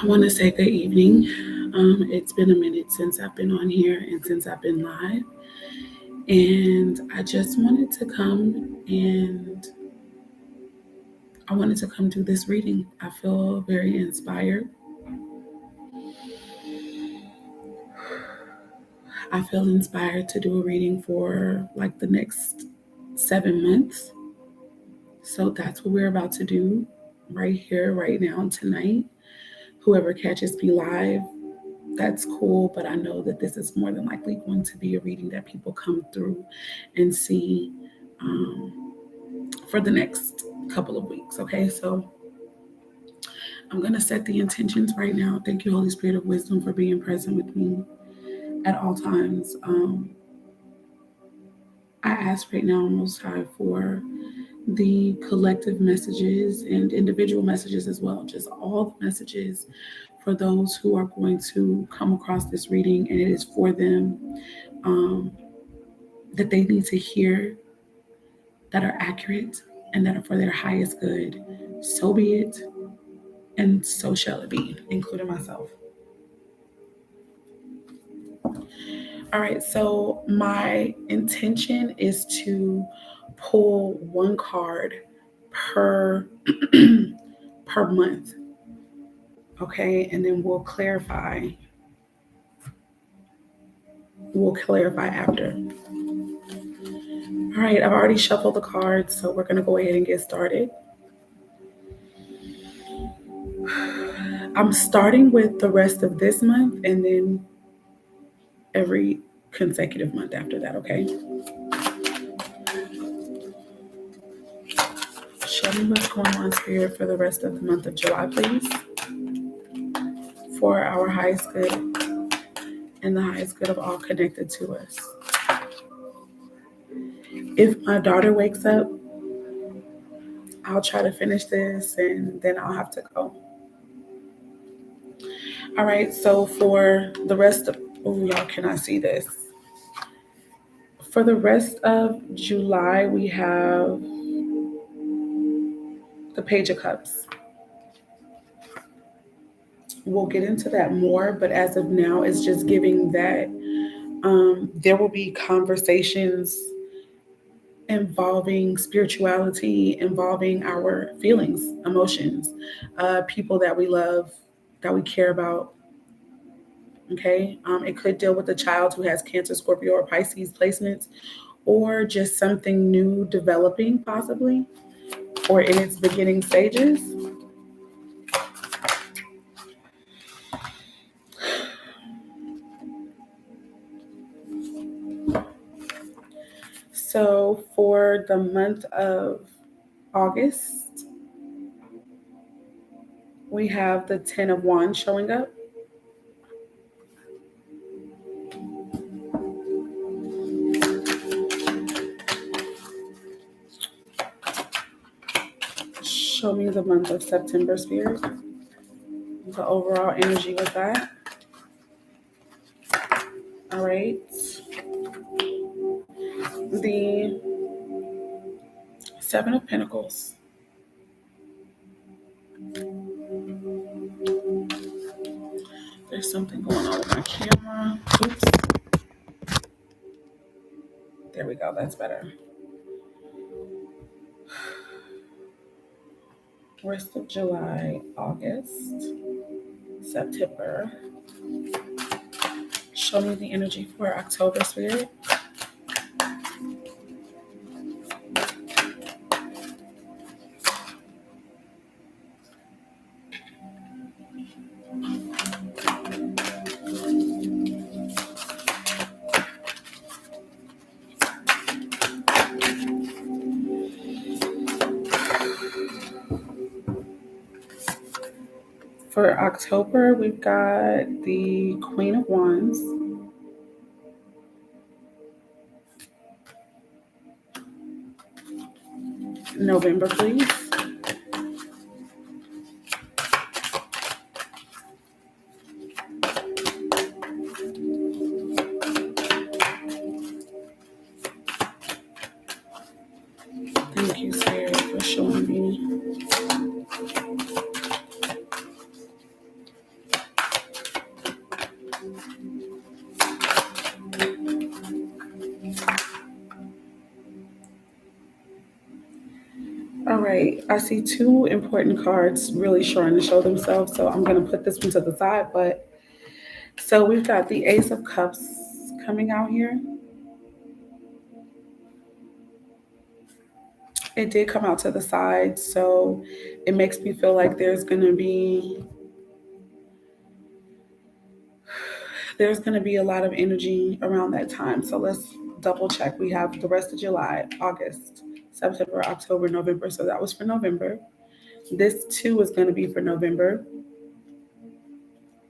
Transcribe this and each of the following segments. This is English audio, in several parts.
I want to say good evening. It's been a minute since I've been on here and since I've been live. And I wanted to come do this reading. I feel very inspired. I feel inspired to do a reading for like the next 7 months. So that's what we're about to do right here, right now, tonight. Whoever catches me live, that's cool, but I know that this is more than likely going to be a reading that people come through and see um, for the next couple of weeks. Okay, so I'm going to set the intentions right now. Thank you, Holy Spirit of Wisdom, for being present with me at all times. I ask right now, Most High, for the collective messages and individual messages as well, just all the messages for those who are going to come across this reading and it is for them, um, that they need to hear, that are accurate and that are for their highest good. So be it, and so shall it be, including myself. All right, so my intention is to pull one card per per month. Okay, and then we'll clarify after. All right, I've already shuffled the cards, so we're going to go ahead and get started. I'm starting with the rest of this month and then every consecutive month after that, okay? Show me what's going on, Spirit, for the rest of the month of July, please. For our highest good and the highest good of all connected to us. If my daughter wakes up, I'll try to finish this and then I'll have to go. All right, so for the rest of, y'all cannot see this. For the rest of July, we have the Page of Cups. We'll get into that more, but as of now, it's just giving that there will be conversations involving spirituality, involving our feelings, emotions, people that we love, that we care about. Okay, it could deal with a child who has Cancer, Scorpio, or Pisces placements, or just something new developing, possibly, or in its beginning stages. So for the month of August, we have the 10 of Wands showing up. Show me the month of September, Spirit. The overall energy with that. All right. The 7 of Pentacles. There's something going on with my camera. Oops. There we go. That's better. Rest of July, August, September. Show me the energy for October, Spirit. For October, we've got the Queen of Wands. November, please. Thank you, Spirit, for showing me. All right, I see two important cards really showing to show themselves, so I'm going to put this one to the side. But so we've got the Ace of Cups coming out here. It did come out to the side, so it makes me feel like there's going to be a lot of energy around that time. So let's double check. We have the rest of July, August, September, October, November. So that was for November. This too is going to be for November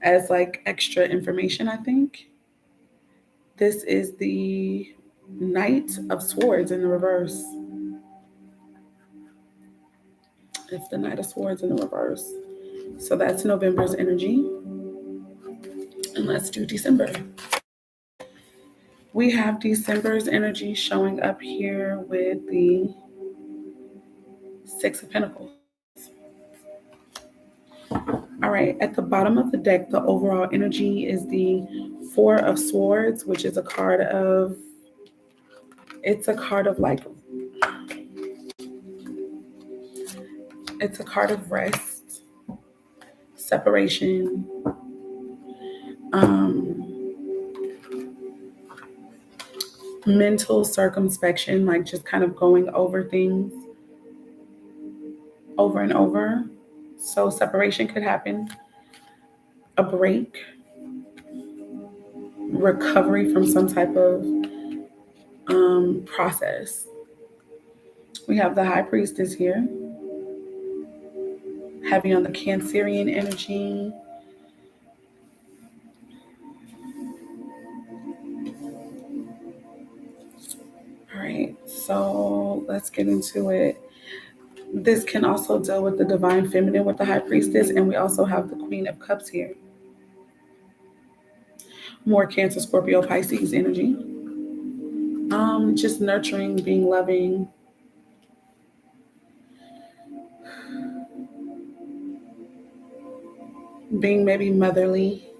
as like extra information, I think. This is the Knight of Swords in the reverse. It's the Knight of Swords in the reverse. So that's November's energy. And let's do December. We have December's energy showing up here with the Six of Pentacles. All right, at the bottom of the deck, the overall energy is the Four of Swords, which is it's a card of like, it's a card of rest, separation, mental circumspection, like just kind of going over things over and over. So separation could happen, a break, recovery from some type of process. We have the High Priestess here, heavy on the Cancerian energy. All right, so let's get into it. This can also deal with the Divine Feminine with the High Priestess, and we also have the Queen of Cups here. More Cancer, Scorpio, Pisces energy. Just nurturing, being loving. Being maybe motherly,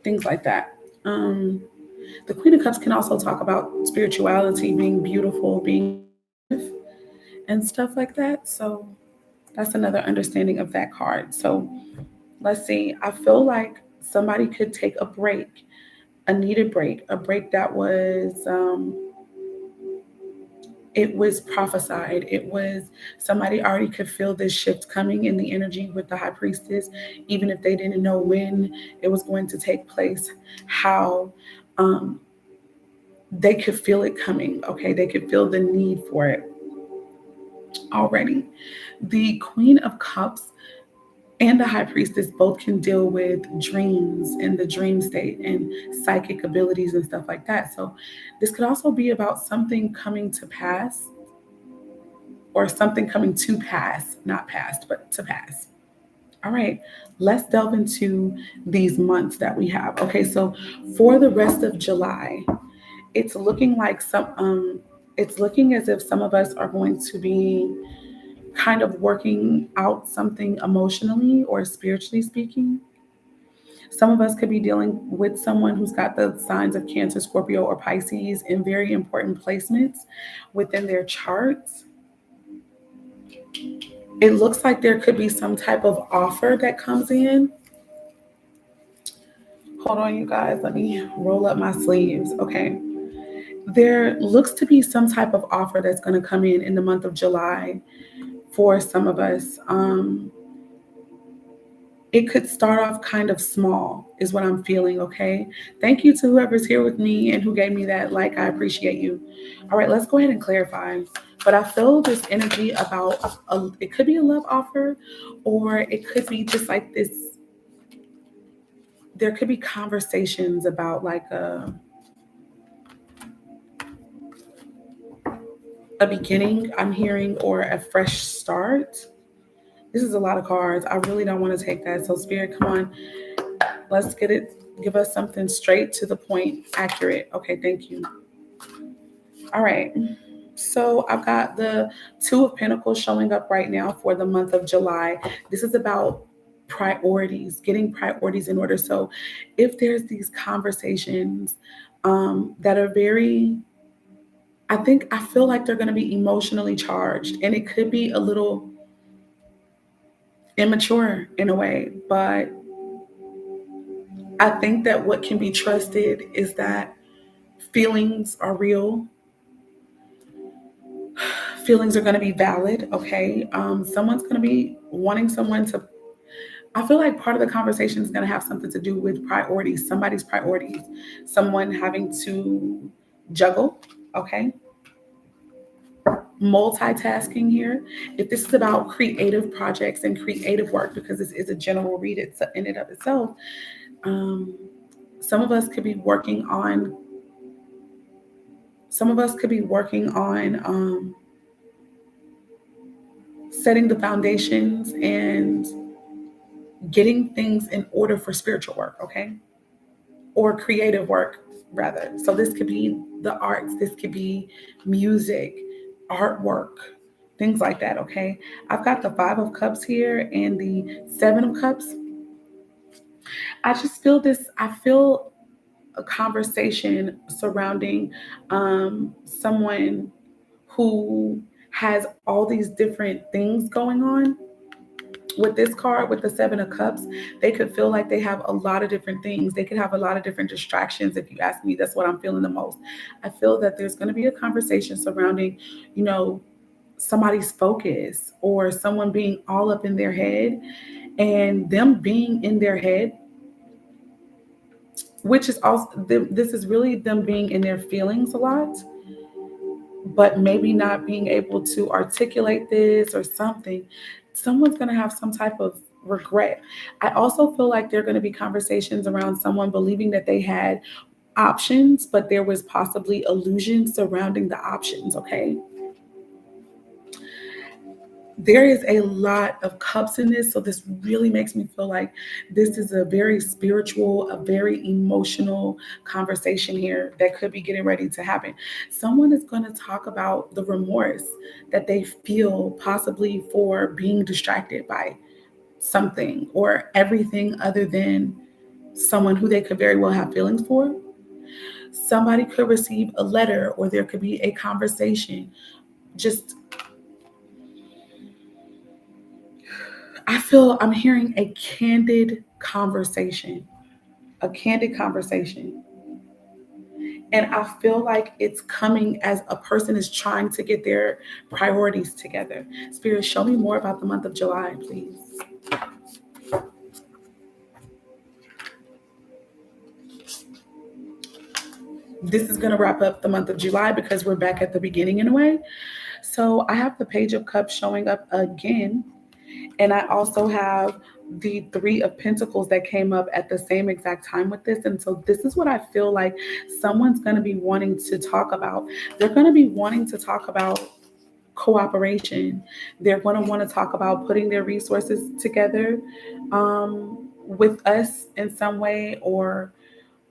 things like that. The Queen of Cups can also talk about spirituality, being beautiful, being and stuff like that. So that's another understanding of that card. So let's see. I feel like somebody could take a break, a needed break, a break that was it was prophesied. It was somebody already could feel this shift coming in the energy with the High Priestess, even if they didn't know when it was going to take place, how they could feel it coming. Okay, they could feel the need for it already. The Queen of Cups and the High Priestess both can deal with dreams and the dream state and psychic abilities and stuff like that. So this could also be about something coming to pass, or something coming to pass, not past, but to pass. All right, let's delve into these months that we have. Okay, so for the rest of July, it's looking like it's looking as if some of us are going to be kind of working out something emotionally or spiritually speaking. Some of us could be dealing with someone who's got the signs of Cancer, Scorpio, or Pisces in very important placements within their charts. It looks like there could be some type of offer that comes in. Hold on, you guys. Let me roll up my sleeves. Okay. There looks to be some type of offer that's going to come in the month of July for some of us. It could start off kind of small, is what I'm feeling. Okay. Thank you to whoever's here with me and who gave me that like. I appreciate you. All right, let's go ahead and clarify. But I feel this energy about it could be a love offer, or it could be just like this. There could be conversations about like a beginning, I'm hearing, or a fresh start. This is a lot of cards. I really don't want to take that. So Spirit, come on. Let's get it. Give us something straight to the point, accurate. Okay, thank you. All right. So I've got the Two of Pentacles showing up right now for the month of July. This is about priorities, getting priorities in order. So if there's these conversations that are very I feel like they're going to be emotionally charged, and it could be a little immature in a way, but I think that what can be trusted is that feelings are real. Feelings are going to be valid. Okay. Someone's going to be wanting someone to, I feel like part of the conversation is going to have something to do with priorities, somebody's priorities, someone having to juggle. Okay. Multitasking here. If this is about creative projects and creative work, because this is a general read in and of itself, um, some of us could be working on, some of us could be working on setting the foundations and getting things in order for spiritual work, okay? Or creative work, rather. So this could be the arts, this could be music, artwork, things like that, okay? I've got the Five of Cups here and the Seven of Cups. I just feel this, I feel a conversation surrounding someone who has all these different things going on. With this card, with the Seven of Cups, they could feel like they have a lot of different things. They could have a lot of different distractions. If you ask me, that's what I'm feeling the most. I feel that there's going to be a conversation surrounding, you know, somebody's focus or someone being all up in their head, and them being in their head, which is also, this is really them being in their feelings a lot, but maybe not being able to articulate this or something. Someone's going to have some type of regret. I also feel like there are going to be conversations around someone believing that they had options, but there was possibly illusions surrounding the options, okay? There is a lot of cups in this, so this really makes me feel like this is a very spiritual, a very emotional conversation here that could be getting ready to happen. Someone is going to talk about the remorse that they feel possibly for being distracted by something or everything other than someone who they could very well have feelings for. Somebody could receive a letter, or there could be a conversation. Just, I feel I'm hearing a candid conversation, a candid conversation. And I feel like it's coming as a person is trying to get their priorities together. Spirit, show me more about the month of July, please. This is going to wrap up the month of July because we're back at the beginning in a way. So I have the Page of Cups showing up again. And I also have the Three of Pentacles that came up at the same exact time with this. And so this is what I feel like someone's going to be wanting to talk about. They're going to be wanting to talk about cooperation. They're going to want to talk about putting their resources together with us in some way, or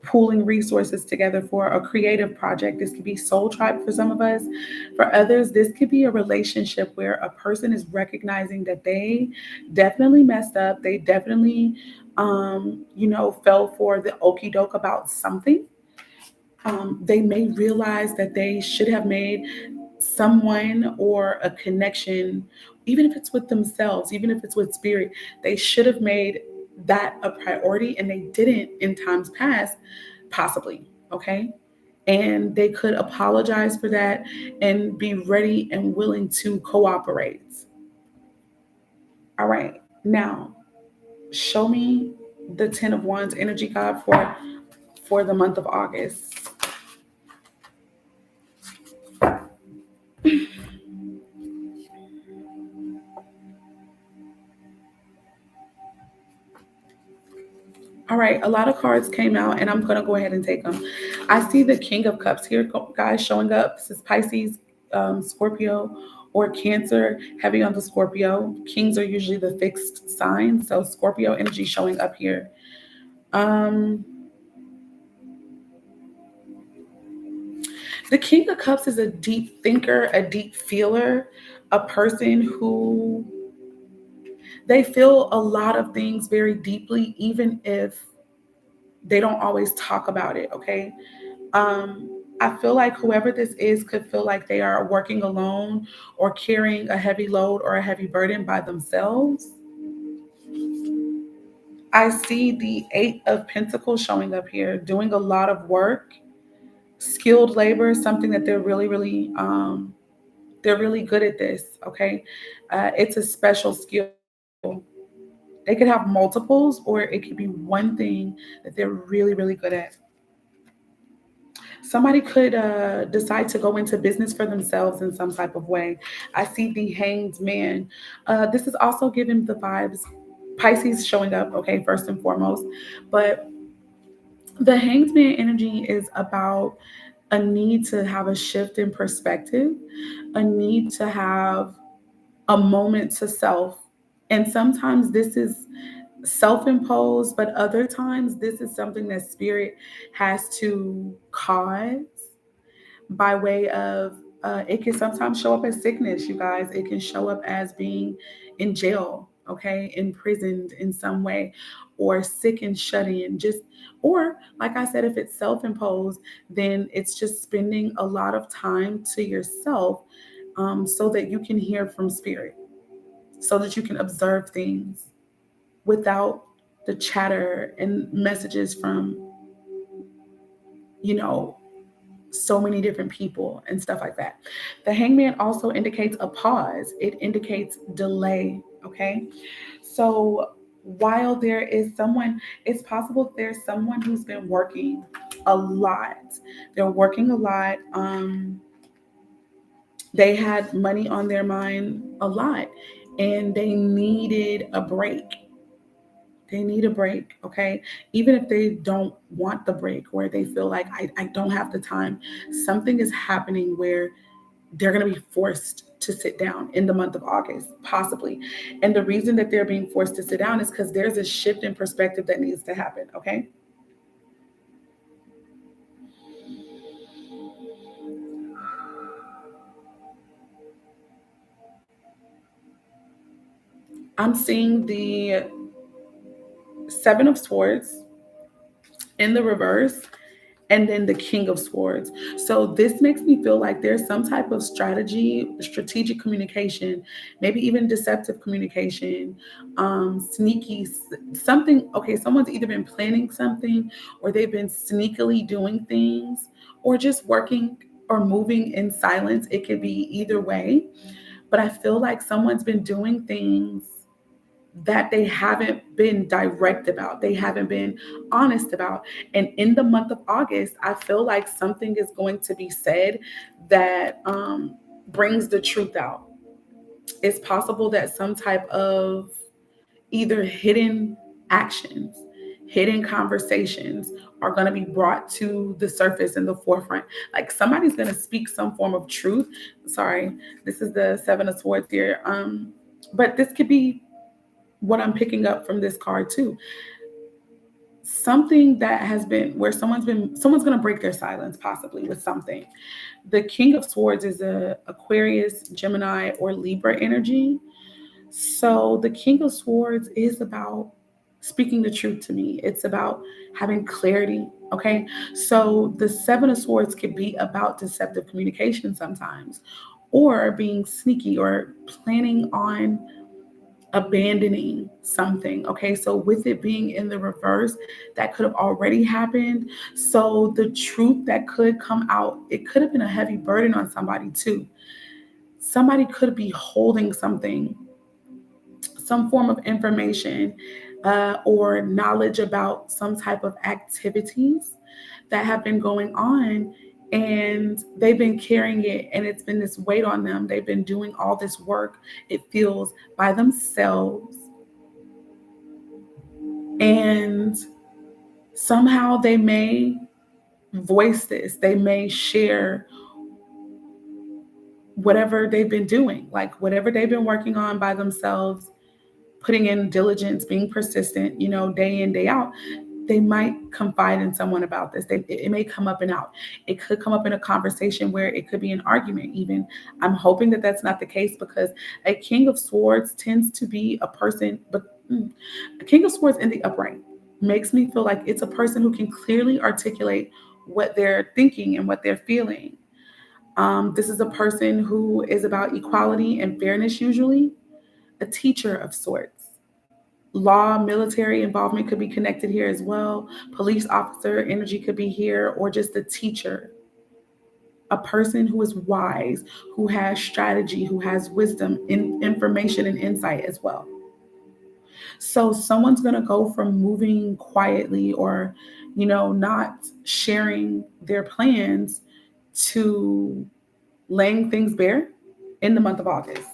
pooling resources together for a creative project. This could be soul tribe for some of us. For others, this could be a relationship where a person is recognizing that they definitely messed up. They definitely, fell for the okey doke about something. They may realize that they should have made someone or a connection, even if it's with themselves, even if it's with spirit, they should have made that a priority and they didn't in times past, possibly. Okay. And they could apologize for that and be ready and willing to cooperate. All right. Now, show me the Ten of Wands energy, God, for the month of August. All right, a lot of cards came out, and I'm going to go ahead and take them. I see the King of Cups here, guys, showing up. This is Pisces, Scorpio, or Cancer, heavy on the Scorpio. Kings are usually the fixed sign, so Scorpio energy showing up here. The King of Cups is a deep thinker, a deep feeler, a person who they feel a lot of things very deeply, even if they don't always talk about it, okay? I feel like whoever this is could feel like they are working alone or carrying a heavy load or a heavy burden by themselves. I see the Eight of Pentacles showing up here, doing a lot of work, skilled labor, something that they're really good at this. Okay, it's a special skill. They could have multiples, or it could be one thing that they're really, really good at. Somebody could decide to go into business for themselves in some type of way. I see the Hanged Man. This is also giving the vibes. Pisces showing up, okay, first and foremost. But the Hanged Man energy is about a need to have a shift in perspective, a need to have a moment to self. And sometimes this is self imposed, but other times this is something that spirit has to cause by way of it can sometimes show up as sickness, you guys. It can show up as being in jail, okay, imprisoned in some way, or sick and shut in. Just, or like I said, if it's self imposed, then it's just spending a lot of time to yourself so that you can hear from spirit, so that you can observe things without the chatter and messages from, you know, so many different people and stuff like that. The Hangman also indicates a pause, it indicates delay. Okay. So while there is someone, it's possible there's someone who's been working a lot. They're working a lot. They had money on their mind a lot and they needed a break. They need a break, okay? Even if they don't want the break, or they feel like I don't have the time, something is happening where they're going to be forced to sit down in the month of August, possibly. And the reason that they're being forced to sit down is because there's a shift in perspective that needs to happen, okay? I'm seeing the Seven of Swords in the reverse, and then the King of Swords. So this makes me feel like there's some type of strategic communication, maybe even deceptive communication, sneaky something. Okay, someone's either been planning something, or they've been sneakily doing things, or just working or moving in silence. It could be either way, but I feel like someone's been doing things that they haven't been direct about, they haven't been honest about. And in the month of August, I feel like something is going to be said that brings the truth out. It's possible that some type of either hidden actions, hidden conversations are going to be brought to the surface in the forefront. Like somebody's going to speak some form of truth. Sorry, this is the Seven of Swords here. But this could be what I'm picking up from this card too. Something that has been where someone's going to break their silence possibly with something. The King of Swords is a Aquarius, Gemini, or Libra energy. So the King of Swords is about speaking the truth to me. It's about having clarity. Okay. So the Seven of Swords could be about deceptive communication sometimes, or being sneaky, or planning on abandoning something. Okay, so with it being in the reverse, that could have already happened. So the truth that could come out, it could have been a heavy burden on somebody too. Somebody could be holding something, some form of information, or knowledge about some type of activities that have been going on, and they've been carrying it, and it's been this weight on them. They've been doing all this work, it feels, by themselves, and somehow they may voice this, they may share whatever they've been doing, like whatever they've been working on by themselves, putting in diligence, being persistent, day in, day out. They might confide in someone about this. It may come up and out. It could come up in a conversation where it could be an argument, even. I'm hoping that that's not the case, because a King of Swords tends to be a person, but a King of Swords in the upright makes me feel like it's a person who can clearly articulate what they're thinking and what they're feeling. This is a person who is about equality and fairness, usually a teacher of sorts. Law, military involvement could be connected here as well. Police officer energy could be here, or just a teacher, a person who is wise, who has strategy, who has wisdom, information, and insight as well. So someone's going to go from moving quietly or, not sharing their plans to laying things bare in the month of August.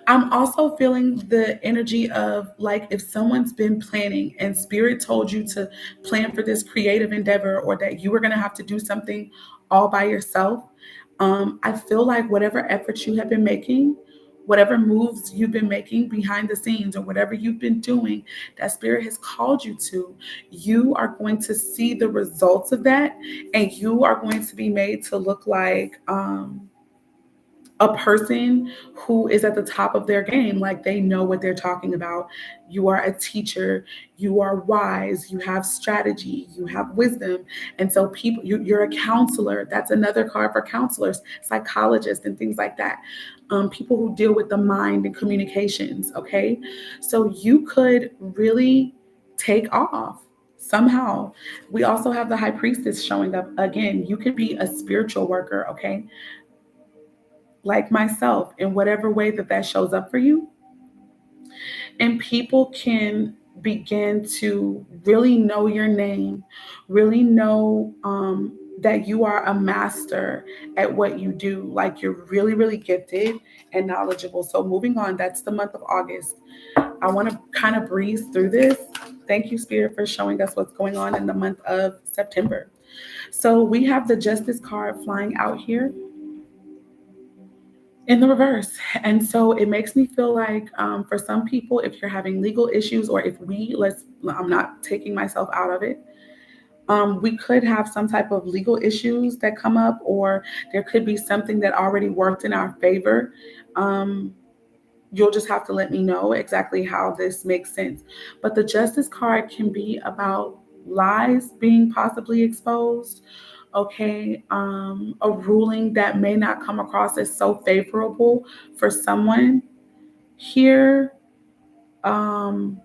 I'm also feeling the energy of like if someone's been planning and spirit told you to plan for this creative endeavor or that you were going to have to do something all by yourself. I feel like whatever efforts you have been making, whatever moves you've been making behind the scenes or whatever you've been doing that spirit has called you to, you are going to see the results of that, and you are going to be made to look like a person who is at the top of their game, like they know what they're talking about. You are a teacher, you are wise, you have strategy, you have wisdom. And so you're a counselor. That's another card for counselors, psychologists, and things like that. People who deal with the mind and communications. Okay. So you could really take off somehow. We also have the high priestess showing up again. You could be a spiritual worker. Okay, like myself, in whatever way that shows up for you. And people can begin to really know your name, really know that you are a master at what you do. Like you're really, really gifted and knowledgeable. So moving on, that's the month of August. I want to kind of breeze through this. Thank you, Spirit, for showing us what's going on in the month of September. So we have the Justice card flying out here in the reverse. And so it makes me feel like for some people, if you're having legal issues, or if I'm not taking myself out of it, we could have some type of legal issues that come up, or there could be something that already worked in our favor. You'll just have to let me know exactly how this makes sense. But the Justice card can be about lies being possibly exposed. Okay, a ruling that may not come across as so favorable for someone here. Um,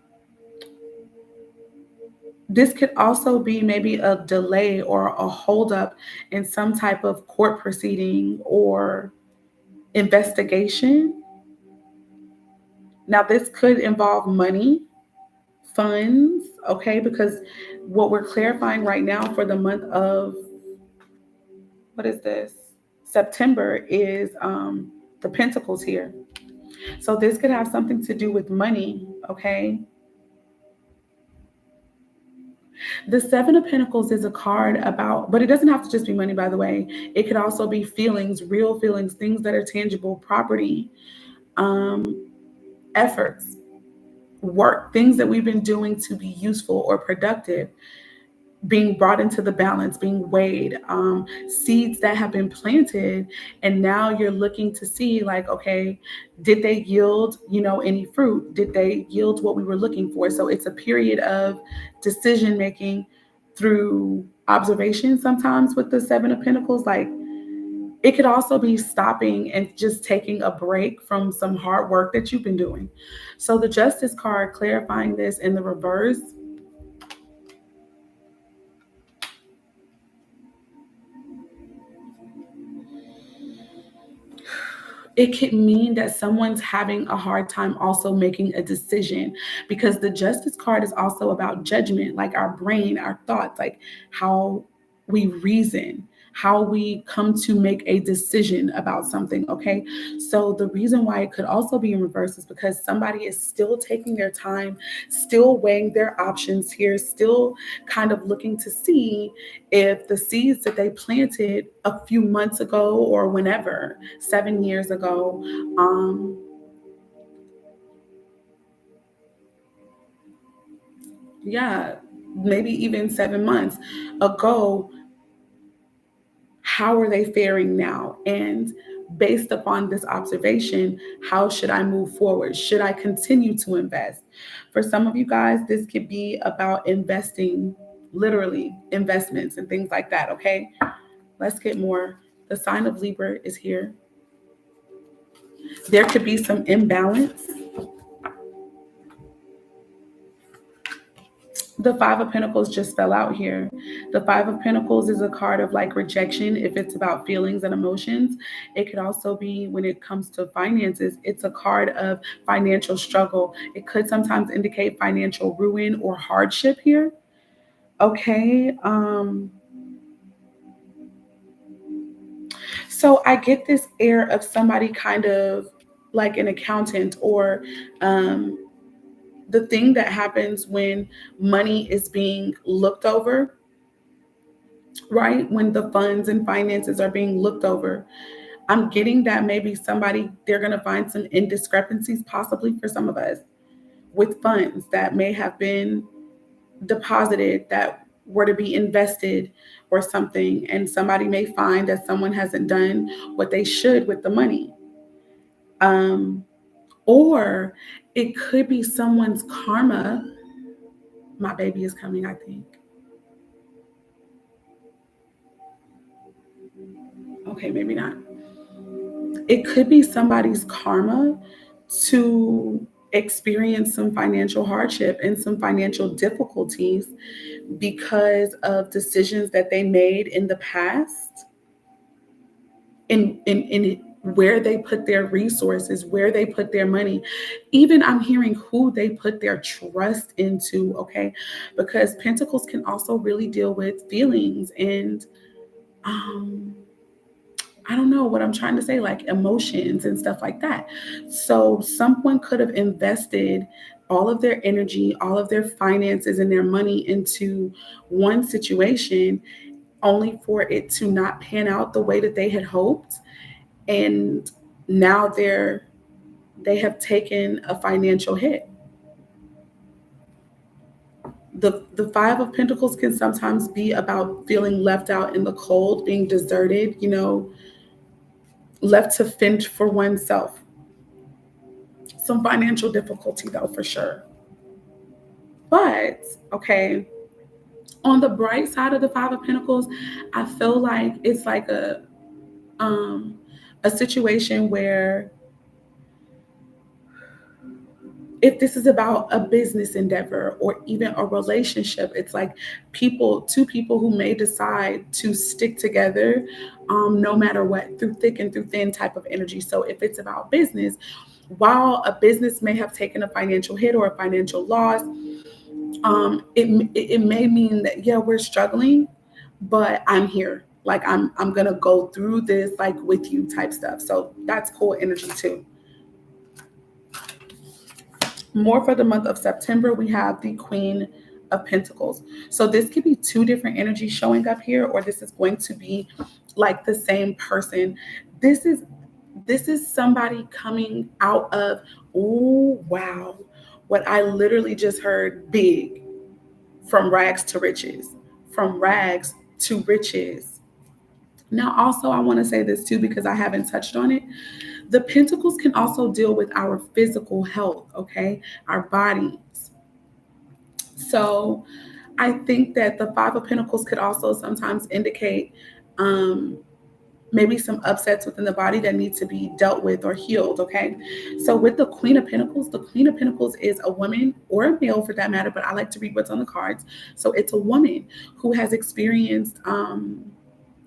this could also be maybe a delay or a holdup in some type of court proceeding or investigation. Now, this could involve money, funds, okay, because what we're clarifying right now for the month of, what is this? September is the Pentacles here. So this could have something to do with money, okay? The Seven of Pentacles is a card about, but it doesn't have to just be money, by the way. It could also be feelings, real feelings, things that are tangible, property, efforts, work, things that we've been doing to be useful or productive, being brought into the balance, being weighed, seeds that have been planted, and now you're looking to see like, okay, did they yield, any fruit? Did they yield what we were looking for? So it's a period of decision making through observation sometimes with the Seven of Pentacles. Like it could also be stopping and just taking a break from some hard work that you've been doing. So the Justice card clarifying this in the reverse, it could mean that someone's having a hard time also making a decision, because the Justice card is also about judgment, like our brain, our thoughts, like how we reason, how we come to make a decision about something. Okay. So the reason why it could also be in reverse is because somebody is still taking their time, still weighing their options here, still kind of looking to see if the seeds that they planted a few months ago or whenever, 7 years ago, yeah, maybe even 7 months ago, how are they faring now? And based upon this observation, how should I move forward? Should I continue to invest? For some of you guys, this could be about investing literally investments and things like that. Okay, let's get more. The sign of Libra is here. There could be some imbalance. The Five of Pentacles just fell out here. The Five of Pentacles is a card of like rejection if it's about feelings and emotions. It could also be, when it comes to finances, it's a card of financial struggle. It could sometimes indicate financial ruin or hardship here. Okay. So I get this air of somebody kind of like an accountant, or um, the thing that happens when money is being looked over, right? When the funds and finances are being looked over. I'm getting that maybe somebody, they're going to find some indiscrepancies, possibly for some of us, with funds that may have been deposited that were to be invested or something. And somebody may find that someone hasn't done what they should with the money. Um, or it could be someone's karma. My baby is coming, I think. Okay, maybe not. It could be somebody's karma to experience some financial hardship and some financial difficulties because of decisions that they made in the past, in where they put their resources, where they put their money. Even I'm hearing who they put their trust into, okay? Because Pentacles can also really deal with feelings and um I don't know what I'm trying to say, like emotions and stuff like that. So someone could have invested all of their energy, all of their finances and their money into one situation, only for it to not pan out the way that they had hoped. And now they have taken a financial hit. The Five of Pentacles can sometimes be about feeling left out in the cold, being deserted, left to fend for oneself. Some financial difficulty though, for sure. But okay, on the bright side of the Five of Pentacles, I feel like it's like um a situation where, if this is about a business endeavor or even a relationship, it's like two people who may decide to stick together, no matter what, through thick and through thin type of energy. So if it's about business, while a business may have taken a financial hit or a financial loss, it may mean that, yeah, we're struggling, but I'm here. Like I'm gonna go through this like with you type stuff. So that's cool energy too. More for the month of September, we have the Queen of Pentacles. So this could be two different energies showing up here, or this is going to be like the same person. This is somebody coming out of, oh wow, what I literally just heard, big, from rags to riches, from rags to riches. Now, also, I want to say this too, because I haven't touched on it. The Pentacles can also deal with our physical health, okay? Our bodies. So I think that the Five of Pentacles could also sometimes indicate um, maybe some upsets within the body that need to be dealt with or healed, okay? So with the Queen of Pentacles is a woman or a male for that matter, but I like to read what's on the cards. So it's a woman who has experienced,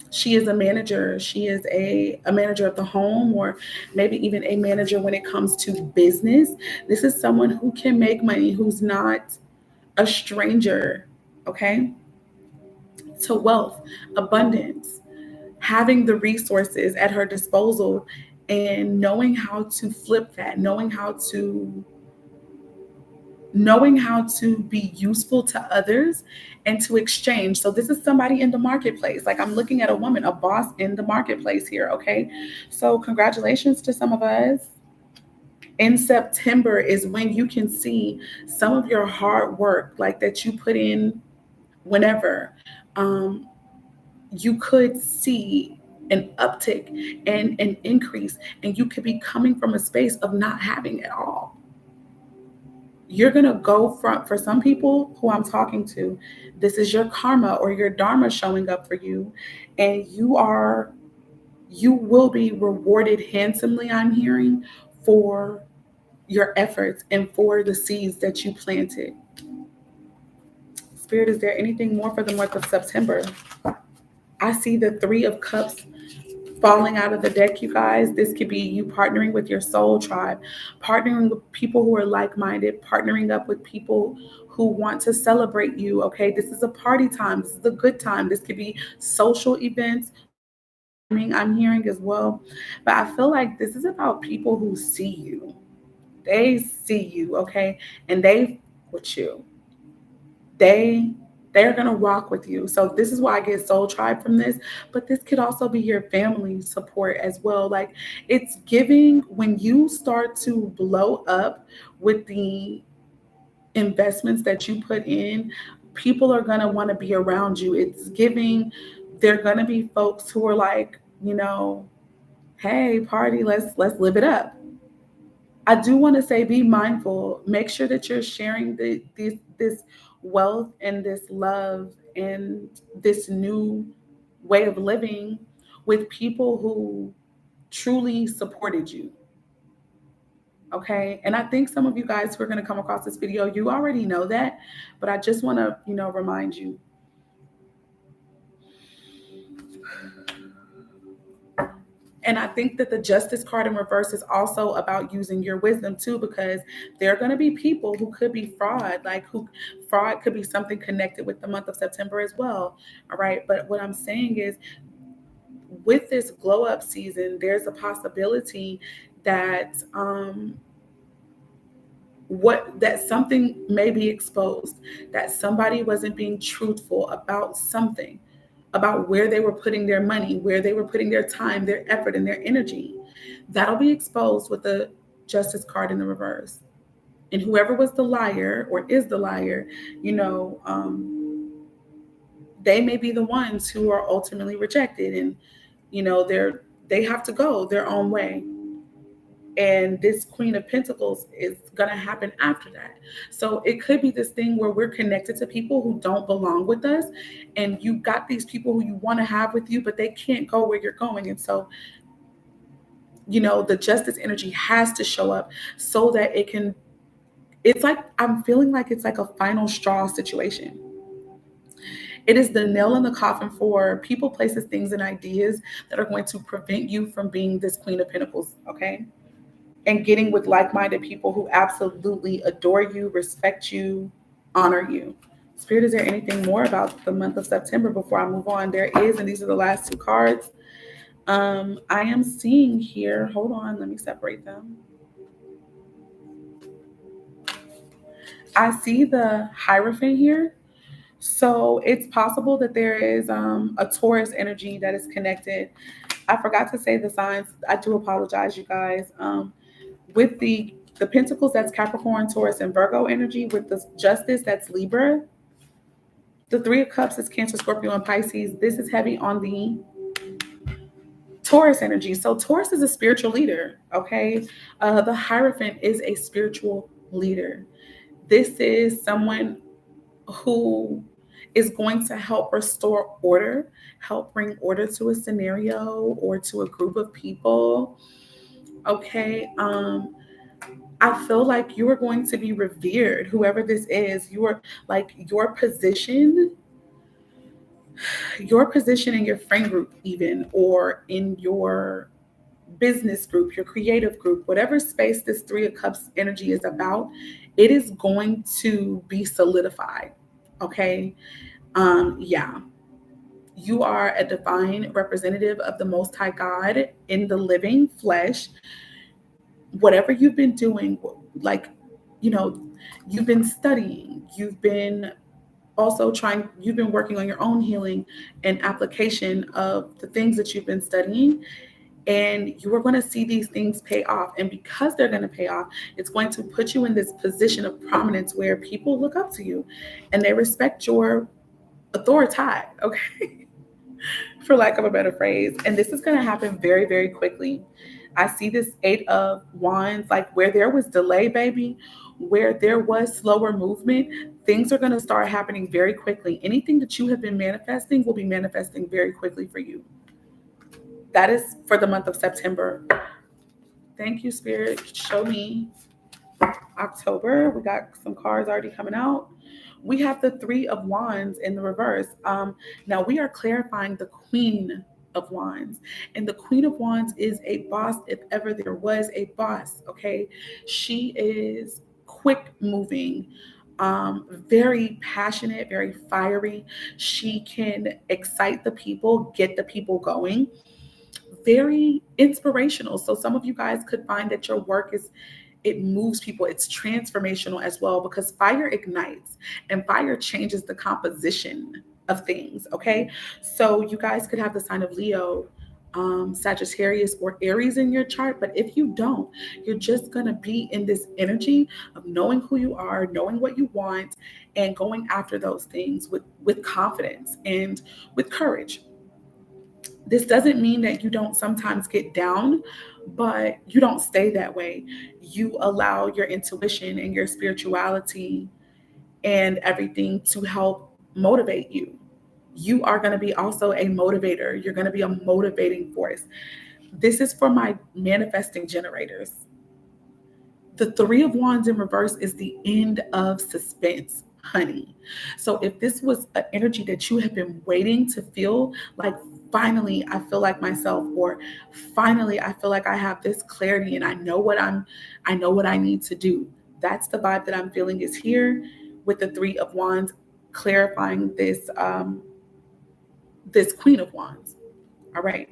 she is a manager. She is a manager of the home, or maybe even a manager when it comes to business. This is someone who can make money, who's not a stranger, okay, to wealth, abundance, having the resources at her disposal and knowing how to flip that, knowing how to be useful to others and to exchange. So this is somebody in the marketplace. Like I'm looking at a woman, a boss in the marketplace here, okay? So congratulations to some of us. In September is when you can see some of your hard work, like that you put in whenever. Um, you could see an uptick and an increase, and you could be coming from a space of not having it all. You're going to go from, for some people who I'm talking to, this is your karma or your dharma showing up for you. And you will be rewarded handsomely, I'm hearing, for your efforts and for the seeds that you planted. Spirit, is there anything more for the month of September? I see the Three of Cups falling out of the deck, you guys. This could be you partnering with your soul tribe, partnering with people who are like minded, partnering up with people who want to celebrate you. Okay, this is a party time, this is a good time. This could be social events, social timing, I'm hearing as well. But I feel like this is about people who see you. They see you, okay, and they with you. They they're gonna rock with you. So this is why I get soul tribe from this, but this could also be your family support as well. Like it's giving when you start to blow up with the investments that you put in, people are gonna want to be around you. It's giving they're gonna be folks who are like, hey, party, let's live it up. I do want to say be mindful. Make sure that you're sharing this wealth and this love and this new way of living with people who truly supported you. Okay. And I think some of you guys who are going to come across this video, you already know that, but I just want to, remind you. And I think that the justice card in reverse is also about using your wisdom too, because there are going to be people who could be fraud, like who fraud could be something connected with the month of September as well. All right. But what I'm saying is with this glow up season, there's a possibility that, that something may be exposed, that somebody wasn't being truthful about something, about where they were putting their money, where they were putting their time, their effort, and their energy. That'll be exposed with the justice card in the reverse. And whoever was the liar or is the liar, you know, they may be the ones who are ultimately rejected, and they have to go their own way. And this Queen of Pentacles is going to happen after that. So it could be this thing where we're connected to people who don't belong with us, and you got these people who you want to have with you, but they can't go where you're going. And so the justice energy has to show up so that it's like I'm feeling like it's like a final straw situation. It is the nail in the coffin for people, places, things, and ideas that are going to prevent you from being this Queen of Pentacles. Okay. And getting with like-minded people who absolutely adore you, respect you, honor you. Spirit, is there anything more about the month of September before I move on? There is, and these are the last two cards. I am seeing here, hold on, let me separate them. I see the Hierophant here. So it's possible that there is a Taurus energy that is connected. I forgot to say the signs. I do apologize, you guys. With the Pentacles, that's Capricorn, Taurus, and Virgo energy. With the Justice, that's Libra. The Three of Cups is Cancer, Scorpio, and Pisces. This is heavy on the Taurus energy. So Taurus is a spiritual leader, okay? The Hierophant is a spiritual leader. This is someone who is going to help restore order, help bring order to a scenario or to a group of people, okay? I feel like you are going to be revered, whoever this is. You are like your position in your friend group, even, or in your business group, your creative group, whatever space this Three of Cups energy is about, it is going to be solidified. Okay. Yeah. You are a divine representative of the Most High God in the living flesh. Whatever you've been doing, like, you know, you've been studying, you've been you've been working on your own healing and application of the things that you've been studying. And you are going to see these things pay off. And because they're going to pay off, it's going to put you in this position of prominence where people look up to you and they respect your authority, okay? For lack of a better phrase. And this is going to happen very, very quickly. I see this Eight of Wands, like where there was delay, baby, where there was slower movement, things are going to start happening very quickly. Anything that you have been manifesting will be manifesting very quickly for you. That is for the month of September. Thank you, Spirit. Show me October. We got some cards already coming out. We have the Three of Wands in the reverse. Now we are clarifying the Queen of Wands. And the Queen of Wands is a boss if ever there was a boss, okay? She is quick moving, very passionate, very fiery. She can excite the people, get the people going, very inspirational. So some of you guys could find that your work is, it moves people. It's transformational as well, because fire ignites and fire changes the composition of things. Okay. So you guys could have the sign of Leo, Sagittarius, or Aries in your chart. But if you don't, you're just going to be in this energy of knowing who you are, knowing what you want, and going after those things with confidence and with courage. This doesn't mean that you don't sometimes get down, but you don't stay that way. You allow your intuition and your spirituality and everything to help motivate you. You are going to be also a motivator. You're going to be a motivating force. This is for my manifesting generators. The Three of Wands in reverse is the end of suspense, honey. So if this was an energy that you have been waiting to feel, like finally I feel like myself, or finally I feel like I have this clarity and I know what I need to do. That's the vibe that I'm feeling is here with the Three of Wands, clarifying this Queen of Wands. All right.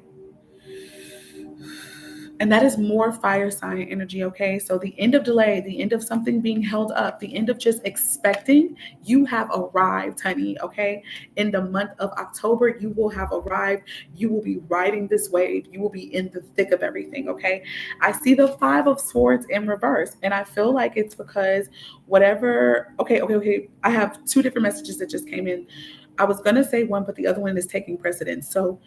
And that is more fire sign energy, okay? So the end of delay, the end of something being held up, the end of just expecting, you have arrived, honey, okay? In the month of October, you will have arrived. You will be riding this wave. You will be in the thick of everything, okay? I see the Five of Swords in reverse, and I feel like it's because whatever, okay. I have two different messages that just came in. I was going to say one, but the other one is taking precedence. So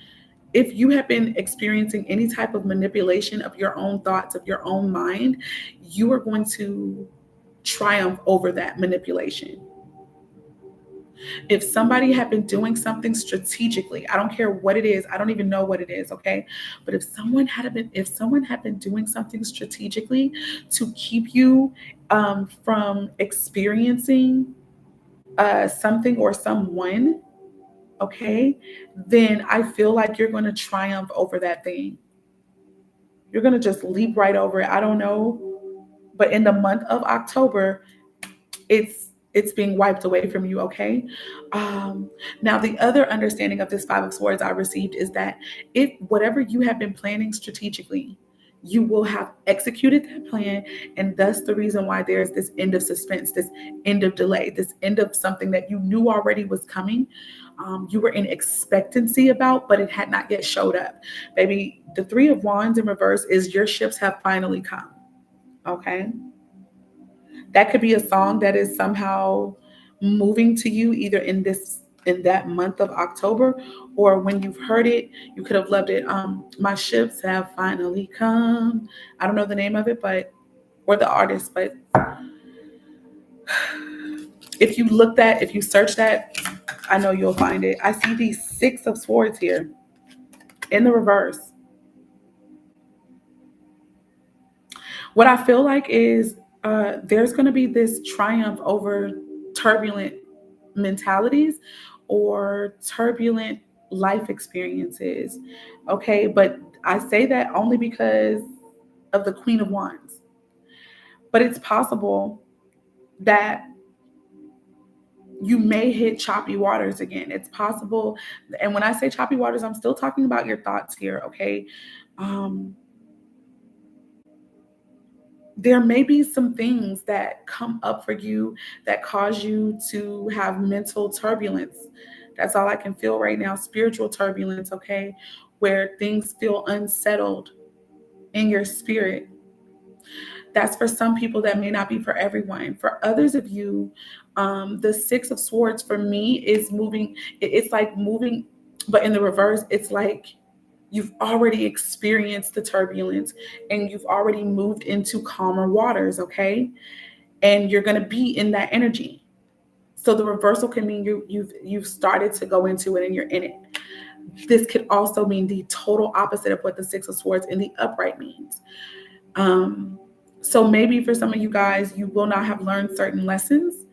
if you have been experiencing any type of manipulation of your own thoughts, of your own mind, you are going to triumph over that manipulation. If somebody had been doing something strategically, I don't care what it is, I don't even know what it is, okay? But if someone had been doing something strategically to keep you from experiencing something or someone, okay, then I feel like you're going to triumph over that thing. You're going to just leap right over it. I don't know, but in the month of October, it's being wiped away from you, okay? Now, the other understanding of this Five of Swords I received is that if whatever you have been planning strategically, you will have executed that plan, and thus the reason why there's this end of suspense, this end of delay, this end of something that you knew already was coming. You were in expectancy about, but it had not yet showed up. Baby, the Three of Wands in reverse is your ships have finally come, okay? That could be a song that is somehow moving to you either in that month of October, or when you've heard it, you could have loved it. My ships have finally come. I don't know the name of it, but or the artist, but if you search that, I know you'll find it. I see these Six of Swords here in the reverse. What I feel like is there's going to be this triumph over turbulent mentalities or turbulent life experiences. Okay. But I say that only because of the Queen of Wands. But it's possible that you may hit choppy waters again. It's possible. And when I say choppy waters, I'm still talking about your thoughts here. Okay. Um, there may be some things that come up for you that cause you to have mental turbulence. That's all I can feel right now. Spiritual turbulence, okay? Where things feel unsettled in your spirit. That's for some people, that may not be for everyone. For others of you, the Six of Swords for me is moving. It's like moving, but in the reverse, it's like you've already experienced the turbulence and you've already moved into calmer waters, okay? and you're going to be in that energy. So the reversal can mean you've started to go into it and you're in it. This could also mean the total opposite of what the Six of Swords in the upright means. So maybe for some of you guys, you will not have learned certain lessons.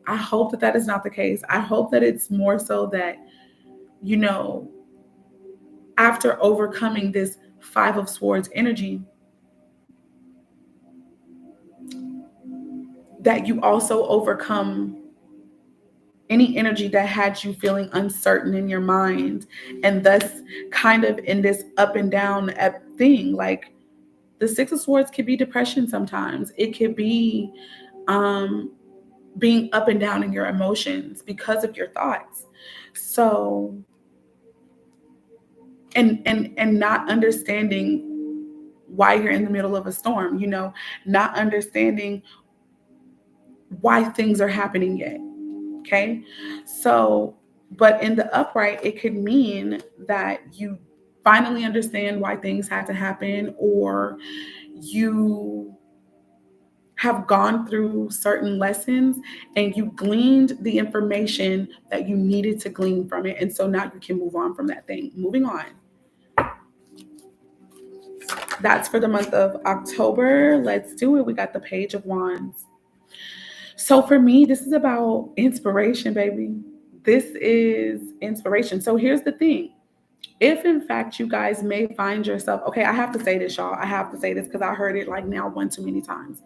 I hope that that is not the case. I hope that it's more so that, you know, after overcoming this Five of Swords energy, that you also overcome any energy that had you feeling uncertain in your mind, and thus kind of in this up and down thing. Like the Six of Swords could be depression sometimes. It could be um, being up and down in your emotions because of your thoughts. So and not understanding why you're in the middle of a storm, you know, not understanding why things are happening yet. Okay. So, but in the upright, it could mean that you finally understand why things had to happen, or you have gone through certain lessons and you gleaned the information that you needed to glean from it. And so now you can move on from that thing. Moving on. That's for the month of October. Let's do it. We got the Page of Wands. So for me, this is about inspiration, baby. This is inspiration. So here's the thing. If in fact you guys may find yourself, okay, I have to say this, y'all. I have to say this because I heard it like now one too many times.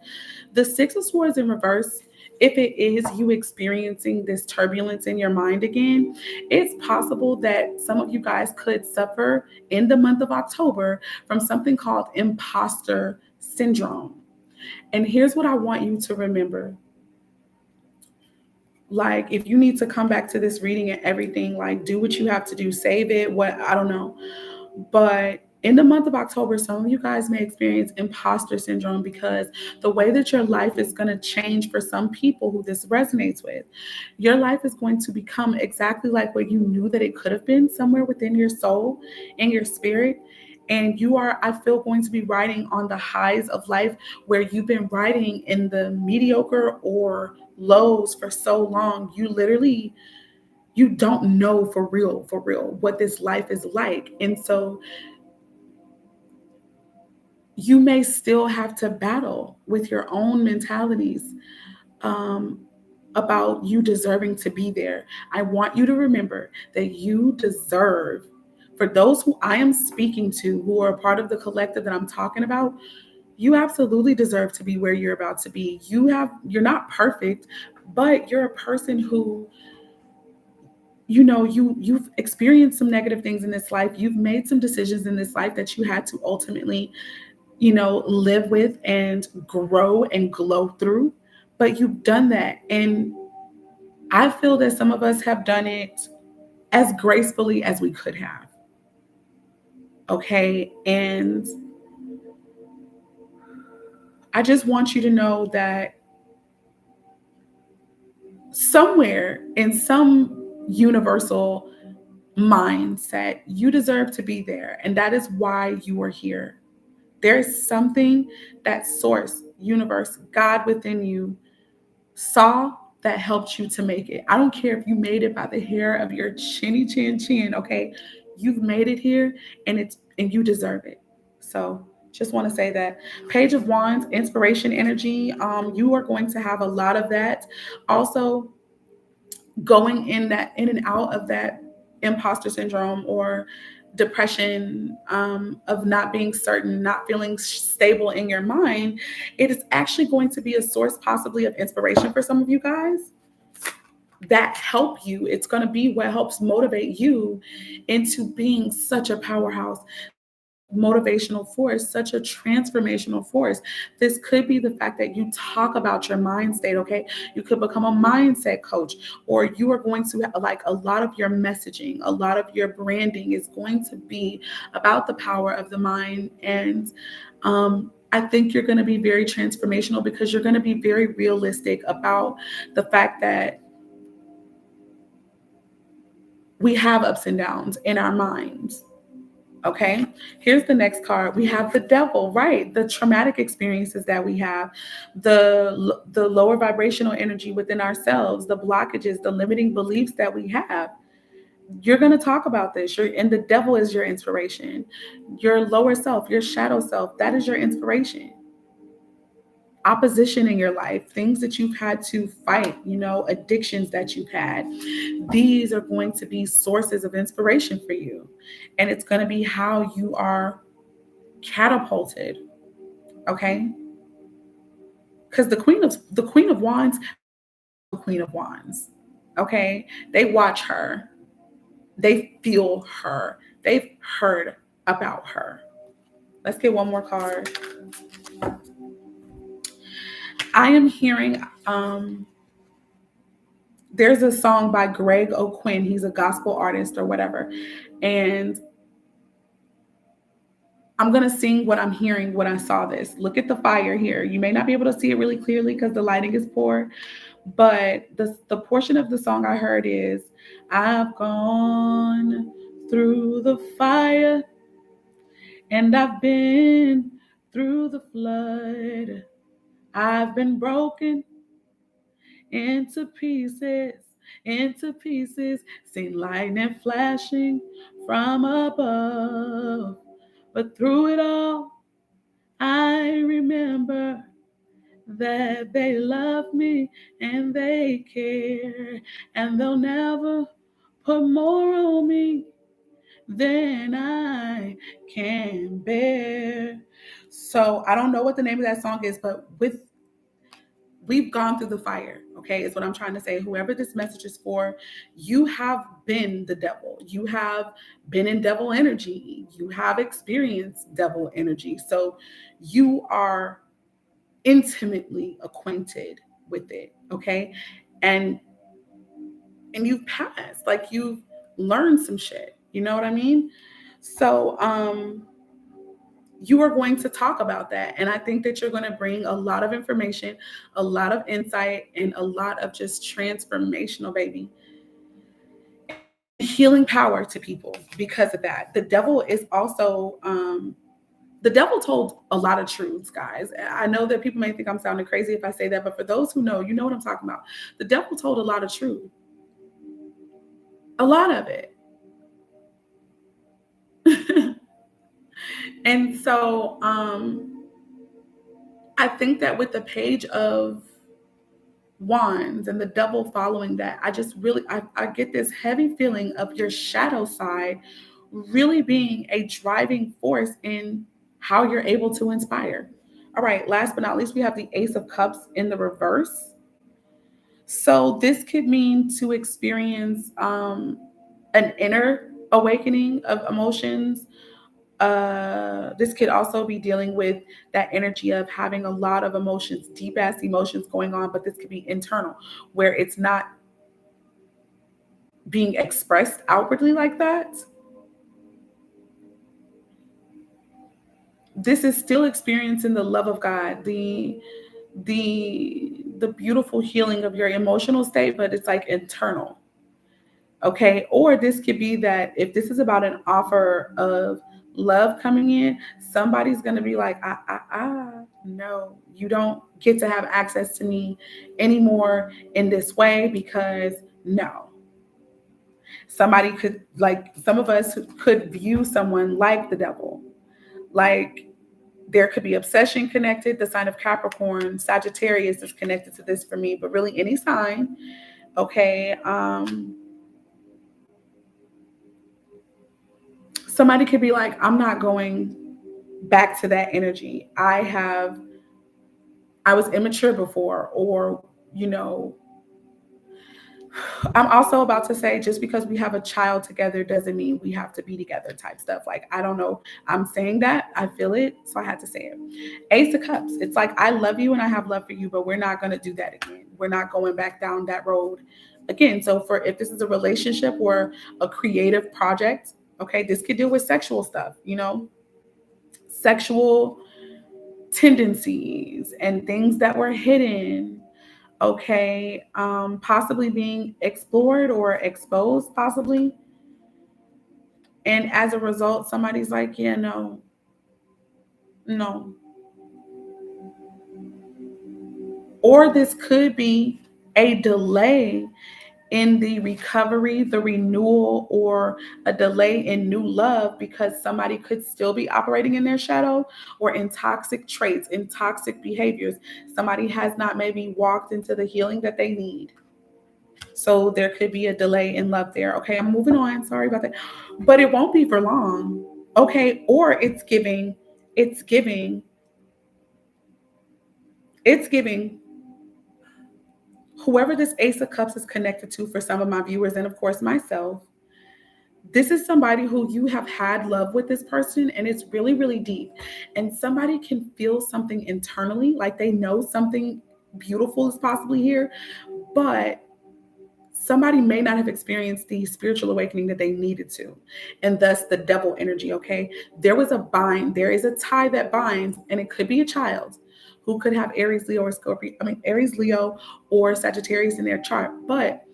The Six of Swords in reverse, if it is you experiencing this turbulence in your mind again, it's possible that some of you guys could suffer in the month of October from something called imposter syndrome. And here's what I want you to remember. Like, if you need to come back to this reading and everything, like, do what you have to do, save it, what, I don't know. But in the month of October, some of you guys may experience imposter syndrome because the way that your life is going to change for some people who this resonates with, your life is going to become exactly like what you knew that it could have been somewhere within your soul and your spirit. And you are, I feel, going to be riding on the highs of life where you've been riding in the mediocre or lows for so long. You literally, you don't know for real, what this life is like. And so you may still have to battle with your own mentalities um, about you deserving to be there. I want you to remember that you deserve, for those who I am speaking to, who are a part of the collective that I'm talking about, you absolutely deserve to be where you're about to be. You're not perfect, but you're a person who, you know, you've experienced some negative things in this life. You've made some decisions in this life that you had to ultimately, you know, live with and grow and glow through. But you've done that. And I feel that some of us have done it as gracefully as we could have. Okay. And I just want you to know that somewhere in some universal mindset, you deserve to be there. And that is why you are here. There's something that source, universe, God within you saw that helped you to make it. I don't care if you made it by the hair of your chinny chin, okay? You've made it here and you deserve it. So just want to say that. Page of Wands, inspiration energy. You are going to have a lot of that. Also, going in and out of that imposter syndrome or depression, of not being certain, not feeling stable in your mind, it is actually going to be a source possibly of inspiration for some of you guys that help you. It's going to be what helps motivate you into being such a powerhouse, motivational force, such a transformational force. This could be the fact that you talk about your mind state, okay? You could become a mindset coach, or you are going to, like, a lot of your messaging, a lot of your branding is going to be about the power of the mind. And I think you're going to be very transformational because you're going to be very realistic about the fact that we have ups and downs in our minds. Okay, here's the next card. We have the devil, right? The traumatic experiences that we have, the lower vibrational energy within ourselves, the blockages, the limiting beliefs that we have. You're going to talk about this. And the devil is your inspiration. Your lower self, your shadow self, that is your inspiration. Opposition in your life, things that you've had to fight, addictions that you've had. These are going to be sources of inspiration for you. And it's going to be how you are catapulted, okay? Because the Queen of Wands, the Queen of Wands, okay? They watch her, they feel her, they've heard about her. Let's get one more card. I am hearing there's a song by Greg O'Quinn. He's a gospel artist or whatever. And I'm going to sing what I'm hearing when I saw this. Look at the fire here. You may not be able to see it really clearly because the lighting is poor, but the portion of the song I heard is, I've gone through the fire and I've been through the flood. I've been broken into pieces, into pieces, seen lightning flashing from above. But through it all, I remember that they love me and they care, and they'll never put more on me than I can bear. So I don't know what the name of that song is, but we've gone through the fire, okay, is what I'm trying to say. Whoever this message is for, you have been the devil. You have been in devil energy. You have experienced devil energy. So you are intimately acquainted with it, okay? And you've passed, like you've learned some shit. You know what I mean? So you are going to talk about that. And I think that you're going to bring a lot of information, a lot of insight, and a lot of just transformational, baby, and healing power to people because of that. The devil is also, the devil told a lot of truths, guys. I know that people may think I'm sounding crazy if I say that, but for those who know, you know what I'm talking about. The devil told a lot of truth, a lot of it. And so I think that with the Page of Wands and the devil following that, I just really I get this heavy feeling of your shadow side really being a driving force in how you're able to inspire. All right, last but not least, we have the Ace of Cups in the reverse. So this could mean to experience an inner awakening of emotions. This could also be dealing with that energy of having a lot of emotions, deep ass emotions going on, but this could be internal, where it's not being expressed outwardly like that. This is still experiencing the love of God, the beautiful healing of your emotional state, but it's like internal. Okay. Or this could be that if this is about an offer of love coming in, somebody's going to be like, no, you don't get to have access to me anymore in this way because no. Somebody could, like, some of us could view someone like the devil. Like, there could be obsession connected. The sign of Capricorn, Sagittarius is connected to this for me, but really any sign. Okay. Somebody could be like, I'm not going back to that energy. I was immature before, or, you know, I'm also about to say, just because we have a child together doesn't mean we have to be together type stuff. Like, I don't know. I'm saying that. I feel it. So I had to say it. Ace of Cups. It's like, I love you and I have love for you, but we're not going to do that again. We're not going back down that road again. So for if this is a relationship or a creative project, okay, this could deal with sexual stuff, sexual tendencies and things that were hidden, okay, possibly being explored or exposed, possibly. And as a result, somebody's like, yeah, no, no. Or this could be a delay in the recovery, the renewal, or a delay in new love because somebody could still be operating in their shadow or in toxic traits, in toxic behaviors. Somebody has not maybe walked into the healing that they need. So there could be a delay in love there. Okay, I'm moving on. Sorry about that. But it won't be for long. Okay, or it's giving, it's giving whoever this Ace of Cups is connected to for some of my viewers, and of course myself. This is somebody who you have had love with this person and it's really, really deep. And somebody can feel something internally, like they know something beautiful is possibly here, but somebody may not have experienced the spiritual awakening that they needed to, and thus the double energy. Okay, there was a bind, there is a tie that binds, and it could be a child who could have Aries, Leo, or Scorpio. I mean, Aries, Leo, or Sagittarius in their chart, but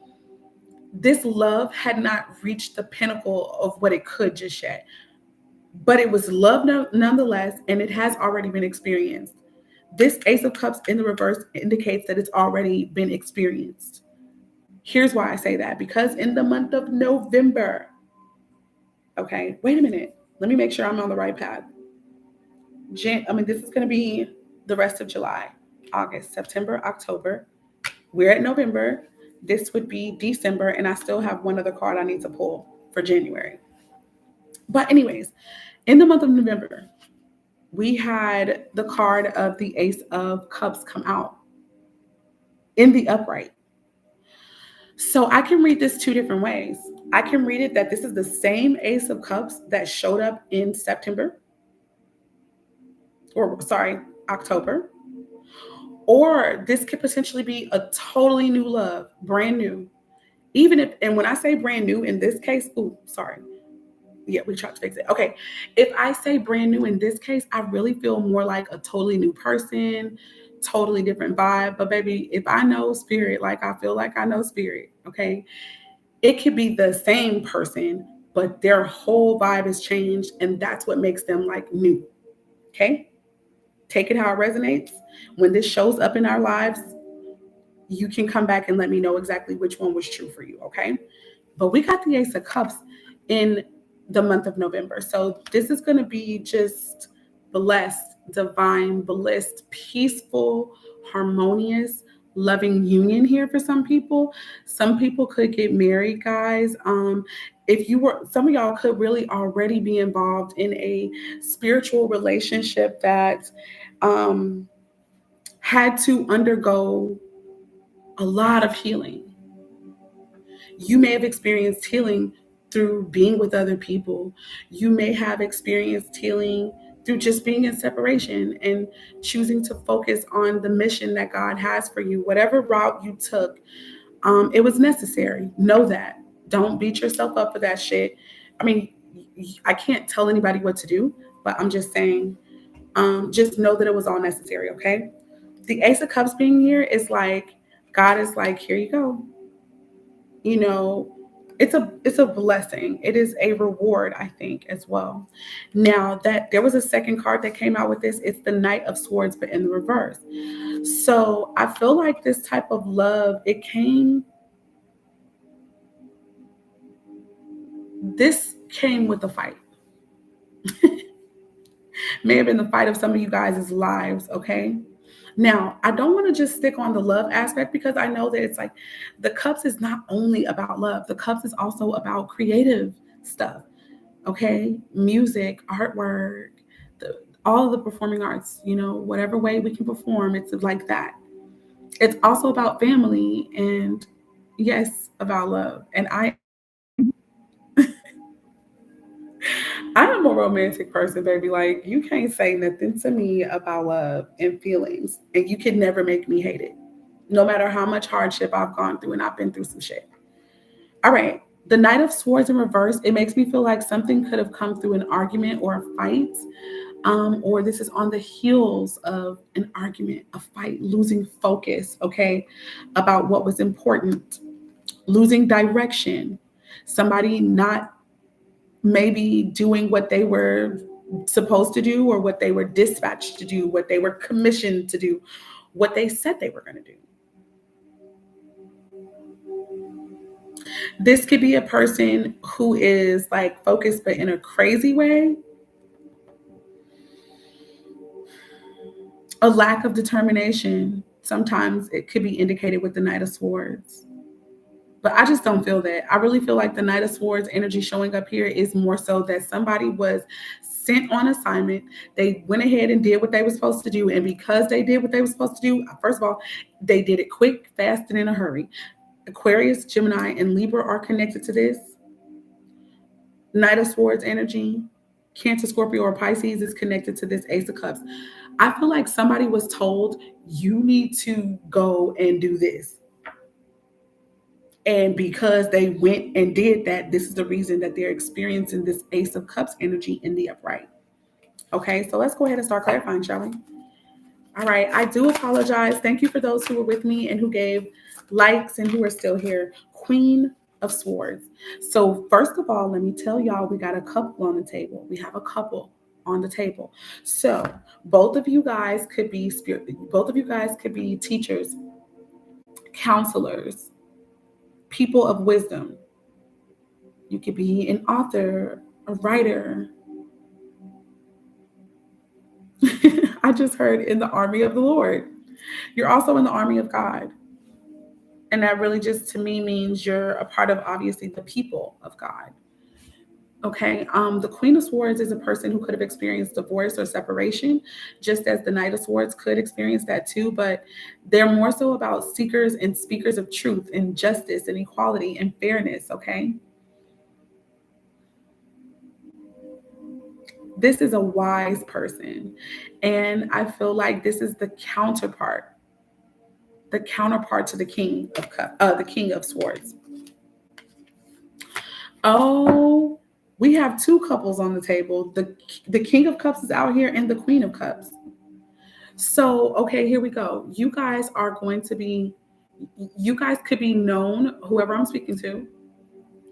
this love had not reached the pinnacle of what it could just yet. But it was love nonetheless, and it has already been experienced. This Ace of Cups in the reverse indicates that it's already been experienced. Here's why I say that, because in the month of November, okay, wait a minute. Let me make sure I'm on the right path. This is going to be the rest of July, August, September, October. We're at November. This would be December, and I still have one other card I need to pull for January. But, anyways, in the month of November, we had the card of the Ace of Cups come out in the upright. So I can read this two different ways. I can read it that this is the same Ace of Cups that showed up in September, or sorry, October. Or this could potentially be a totally new love, brand new. Even if, and when I say brand new in this case, sorry. Yeah, we tried to fix it. Okay. If I say brand new in this case, I really feel more like a totally new person, totally different vibe. But baby, if I know spirit, like I feel like I know spirit, okay, it could be the same person, but their whole vibe has changed. And that's what makes them like new. Okay. Take it how it resonates. When this shows up in our lives, you can come back and let me know exactly which one was true for you. Okay. But we got the Ace of Cups in the month of November. So this is going to be just blessed, divine, blissed, peaceful, harmonious, loving union here for some people. Some people could get married, guys. If you were, some of y'all could really already be involved in a spiritual relationship that had to undergo a lot of healing. You may have experienced healing through being with other people. You may have experienced healing through just being in separation and choosing to focus on the mission that God has for you. Whatever route you took, it was necessary. Know that. Don't beat yourself up for that shit. I mean, I can't tell anybody what to do, but I'm just saying, just know that it was all necessary, okay? The Ace of Cups being here is like, God is like, here you go. You know, it's a blessing. It is a reward, I think, as well. Now that there was a second card that came out with this, it's the Knight of Swords, but in the reverse. So I feel like this type of love, this came with a fight. May have been the fight of some of you guys' lives, okay? Now, I don't want to just stick on the love aspect because I know that it's like the cups is not only about love, the cups is also about creative stuff, okay? Music, artwork, all of the performing arts, whatever way we can perform, it's like that. It's also about family and, yes, about love. And I'm a romantic person, baby. Like, you can't say nothing to me about love and feelings, and you can never make me hate it, no matter how much hardship I've gone through, and I've been through some shit. All right. The Knight of Swords in reverse, it makes me feel like something could have come through an argument or a fight, or this is on the heels of an argument, a fight, losing focus, okay, about what was important, losing direction, somebody not maybe doing what they were supposed to do, or what they were dispatched to do, what they were commissioned to do, what they said they were going to do. This could be a person who is like focused, but in a crazy way. A lack of determination. Sometimes it could be indicated with the Knight of Swords. But I just don't feel that. I really feel like the Knight of Swords energy showing up here is more so that somebody was sent on assignment. They went ahead and did what they were supposed to do. And because they did what they were supposed to do, first of all, they did it quick, fast, and in a hurry. Aquarius, Gemini, and Libra are connected to this. Knight of Swords energy. Cancer, Scorpio, or Pisces is connected to this Ace of Cups. I feel like somebody was told, you need to go and do this. And because they went and did that, this is the reason that they're experiencing this Ace of Cups energy in the upright. Okay, so let's go ahead and start clarifying, shall we? All right, I do apologize. Thank you for those who were with me and who gave likes and who are still here. Queen of Swords. So first of all, let me tell y'all, we got a couple on the table. We have a couple on the table. So both of you guys could be teachers, counselors, people of wisdom. You could be an author, a writer. I just heard in the army of the Lord. You're also in the army of God. And that really just to me means you're a part of obviously the people of God. Okay. The Queen of Swords is a person who could have experienced divorce or separation, just as the Knight of Swords could experience that too. But they're more so about seekers and speakers of truth and justice and equality and fairness. Okay. This is a wise person. And I feel like this is the counterpart to the the King of Swords. Oh, we have two couples on the table. The King of Cups is out here and the Queen of Cups. So, okay, here we go. You guys could be known, whoever I'm speaking to.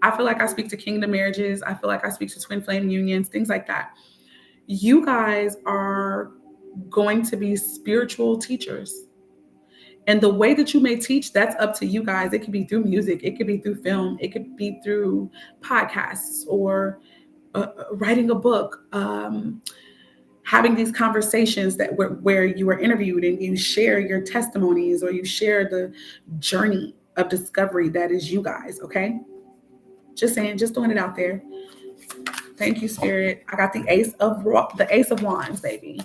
I feel like I speak to kingdom marriages. I feel like I speak to twin flame unions, things like that. You guys are going to be spiritual teachers. And the way that you may teach, that's up to you guys. It could be through music. It could be through film. It could be through podcasts or writing a book, having these conversations where you are interviewed and you share your testimonies or you share the journey of discovery that is you guys, okay? Just saying, just throwing it out there. Thank you, Spirit. I got the Ace of Wands, baby.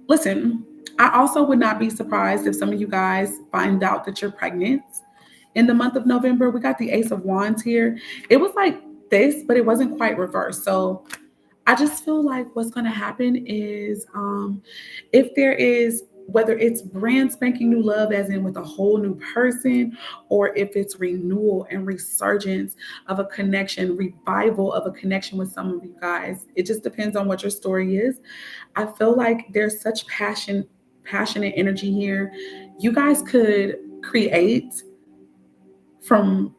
Listen, I also would not be surprised if some of you guys find out that you're pregnant in the month of November. We got the Ace of Wands here. It was like this, but it wasn't quite reversed. So I just feel like what's going to happen is if there is, whether it's brand spanking new love, as in with a whole new person, or if it's renewal and resurgence of a connection, revival of a connection with some of you guys, it just depends on what your story is. I feel like there's such passionate energy here. You guys could create from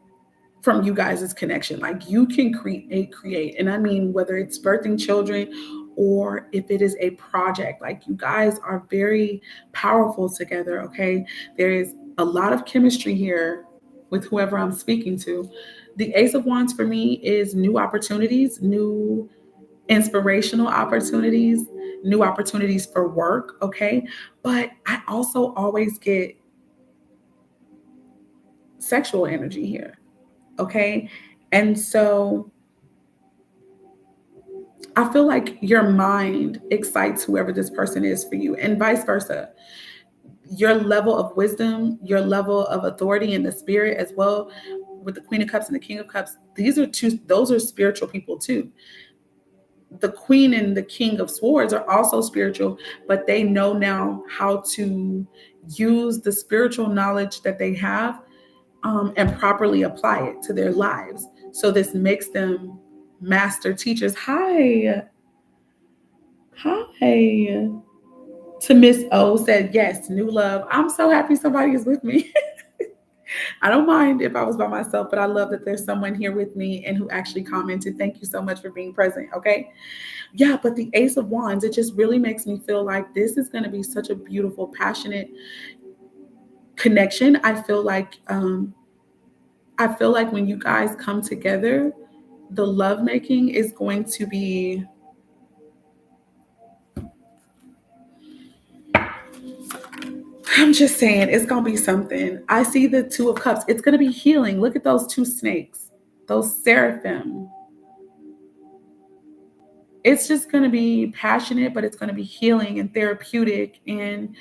you guys' connection. Like you can create. And I mean, whether it's birthing children or if it is a project, like you guys are very powerful together. Okay. There is a lot of chemistry here with whoever I'm speaking to. The Ace of Wands for me is new opportunities, new inspirational opportunities, new opportunities for work. Okay. But I also always get sexual energy here. Okay. And so I feel like your mind excites whoever this person is for you, and vice versa. Your level of wisdom, your level of authority in the spirit as well, with the Queen of Cups and the King of Cups, those are spiritual people too. The Queen and the King of Swords are also spiritual, but they know now how to use the spiritual knowledge that they have and properly apply it to their lives. So this makes them master teachers. Hi. To Miss O said, yes, new love. I'm so happy somebody is with me. I don't mind if I was by myself, but I love that there's someone here with me and who actually commented. Thank you so much for being present. Okay. Yeah, but the Ace of Wands, it just really makes me feel like this is going to be such a beautiful, passionate connection. I feel like when you guys come together, the lovemaking is going to be, I'm just saying, it's going to be something. I see the Two of Cups. It's going to be healing. Look at those two snakes, those seraphim. It's just going to be passionate, but it's going to be healing and therapeutic. And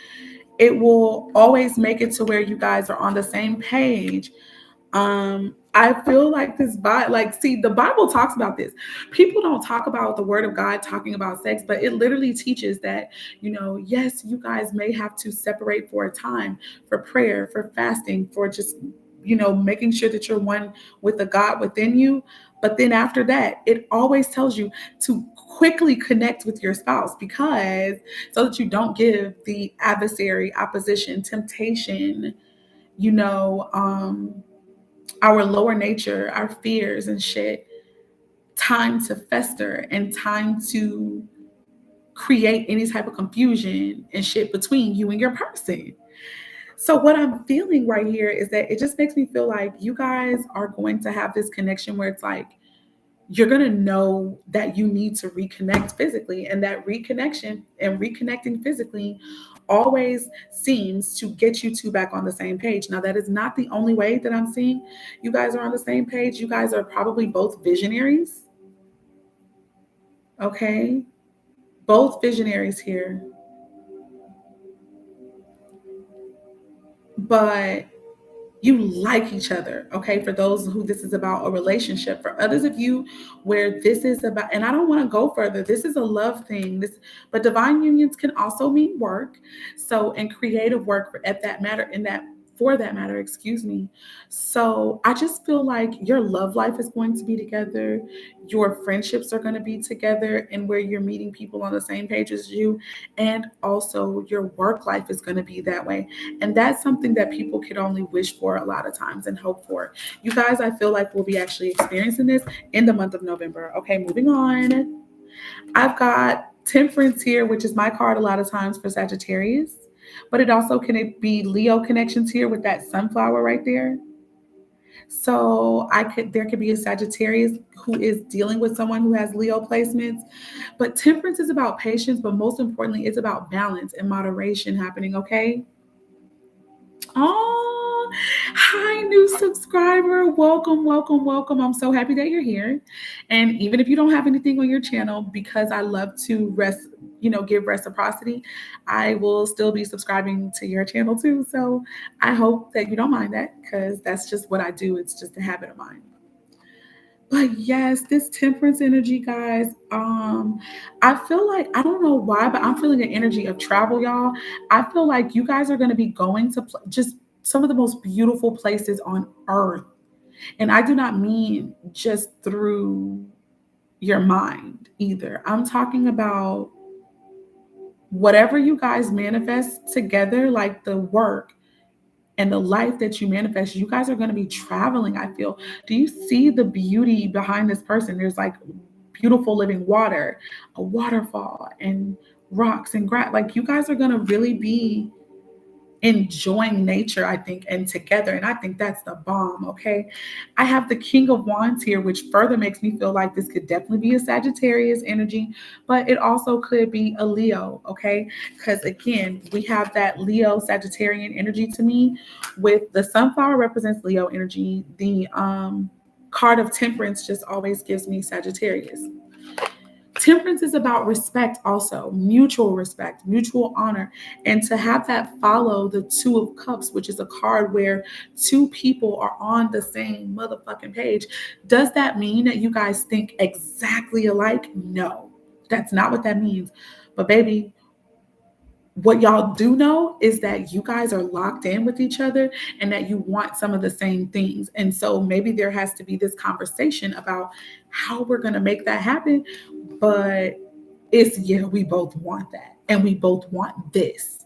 it will always make it to where you guys are on the same page. I feel like this Bible, like, see, the Bible talks about this. People don't talk about the word of God talking about sex, but it literally teaches that, yes, you guys may have to separate for a time for prayer, for fasting, for just, making sure that you're one with the God within you. But then after that, it always tells you to quickly connect with your spouse, because so that you don't give the adversary, opposition, temptation, you know, our lower nature, our fears and shit, time to fester and time to create any type of confusion and shit between you and your person. So what I'm feeling right here is that it just makes me feel like you guys are going to have this connection where it's like you're going to know that you need to reconnect physically, and that reconnection and reconnecting physically always seems to get you two back on the same page. Now, that is not the only way that I'm seeing you guys are on the same page. You guys are probably both visionaries. Okay, both visionaries here, but you like each other. Okay, for those who this is about a relationship. For others of you where this is about, and I don't want to go further, this is a love thing. But divine unions can also mean work. So, and creative work for that matter, excuse me. So I just feel like your love life is going to be together, your friendships are going to be together, and where you're meeting people on the same page as you, and also your work life is going to be that way. And that's something that people could only wish for a lot of times and hope for. You guys, I feel like we'll be actually experiencing this in the month of November. Okay, moving on. I've got Temperance here, which is my card a lot of times for Sagittarius, but it also can it be Leo connections here with that sunflower right there. So there could be a Sagittarius who is dealing with someone who has Leo placements. But temperance is about patience, but most importantly, it's about balance and moderation happening, okay? Oh, hi, new subscriber. Welcome, welcome, welcome. I'm so happy that you're here. And even if you don't have anything on your channel, because I love to give reciprocity, I will still be subscribing to your channel too. So I hope that you don't mind that, because that's just what I do. It's just a habit of mine. But yes, this temperance energy, guys. I feel like, I don't know why, but I'm feeling an energy of travel, y'all. I feel like you guys are going to be going to just some of the most beautiful places on earth. And I do not mean just through your mind either. I'm talking about whatever you guys manifest together, like the work and the life that you manifest, you guys are going to be traveling. I feel. Do you see the beauty behind this person? There's like beautiful living water, a waterfall, and rocks and grass. Like, you guys are going to really be enjoying nature, I think, and together. And I think that's the bomb. Okay. I have the King of Wands here, which further makes me feel like this could definitely be a Sagittarius energy, but it also could be a Leo. Okay. Because again, we have that Leo Sagittarian energy to me, with the sunflower represents Leo energy. The card of Temperance just always gives me Sagittarius. Temperance is about respect, also mutual respect, mutual honor, and to have that follow the Two of Cups, which is a card where two people are on the same motherfucking page. Does that mean that you guys think exactly alike? No, that's not what that means. But baby, what y'all do know is that you guys are locked in with each other and that you want some of the same things. And so maybe there has to be this conversation about how we're going to make that happen. But it's, yeah, we both want that and we both want this.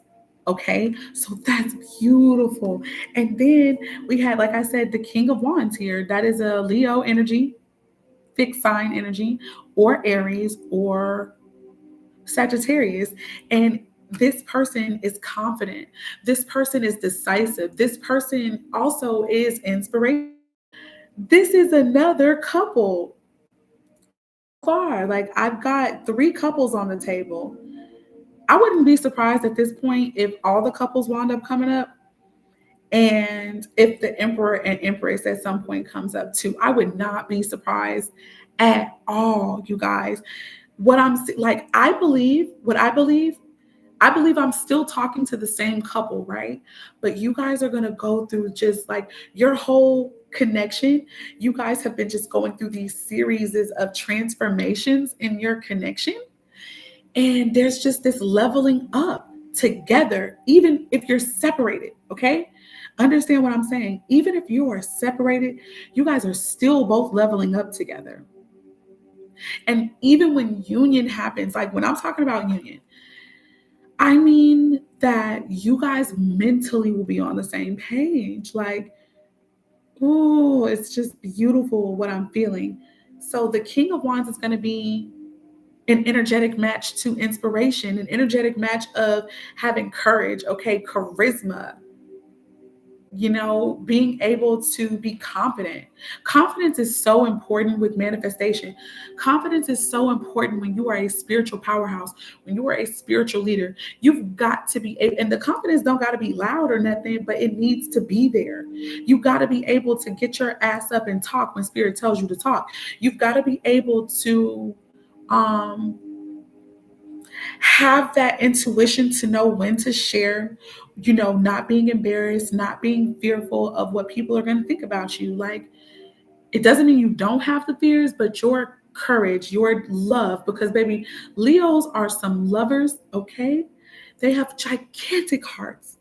Okay, so that's beautiful. And then we had, like I said, the King of Wands here. That is a Leo energy, fixed sign energy, or Aries, or Sagittarius. And this person is confident. This person is decisive. This person also is inspiration. This is another couple so far. Like, I've got three couples on the table. I wouldn't be surprised at this point if all the couples wound up coming up. And if the Emperor and Empress at some point comes up too, I would not be surprised at all, you guys. What I'm like, I believe I'm still talking to the same couple, right? But you guys are going to go through just like your whole connection. You guys have been just going through these series of transformations in your connection. And there's just this leveling up together, even if you're separated, okay? Understand what I'm saying? Even if you are separated, you guys are still both leveling up together. And even when union happens, like when I'm talking about union, I mean that you guys mentally will be on the same page. Like, oh, it's just beautiful what I'm feeling. So the King of Wands is going to be an energetic match to inspiration, an energetic match of having courage, okay, charisma, being able to be confident. Confidence is so important with manifestation. Confidence is so important when you are a spiritual powerhouse, when you are a spiritual leader. You've got to be able, and the confidence don't got to be loud or nothing, but it needs to be there. You got to be able to get your ass up and talk when spirit tells you to talk. You've got to be able to um have that intuition to know when to share, not being embarrassed, not being fearful of what people are going to think about you. Like, it doesn't mean you don't have the fears, but your courage, your love, because baby, Leos are some lovers, okay? They have gigantic hearts.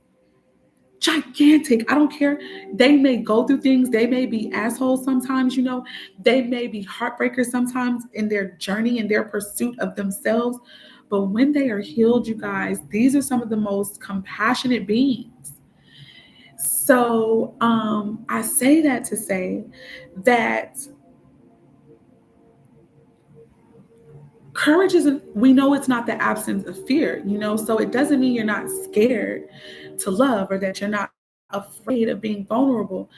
Gigantic. I don't care. They may go through things. They may be assholes sometimes, They may be heartbreakers sometimes in their journey, in their pursuit of themselves. But when they are healed, you guys, these are some of the most compassionate beings. So I say that to say that courage isn't, we know it's not the absence of fear, so it doesn't mean you're not scared to love or that you're not afraid of being vulnerable.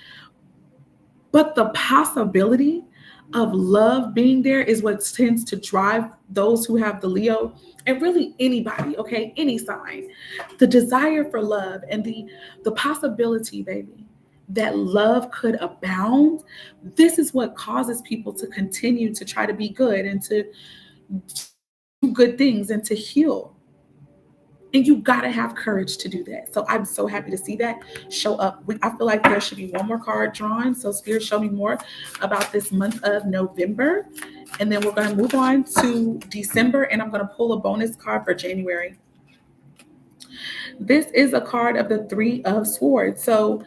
But the possibility of love being there is what tends to drive those who have the Leo, and really anybody, okay, any sign. The desire for love and the possibility, baby, that love could abound. This is what causes people to continue to try to be good and to do good things and to heal. And you gotta have courage to do that. So I'm so happy to see that show up. I feel like there should be one more card drawn. So Spirit, show me more about this month of November. And then we're gonna move on to December, and I'm gonna pull a bonus card for January. This is a card of the Three of Swords. So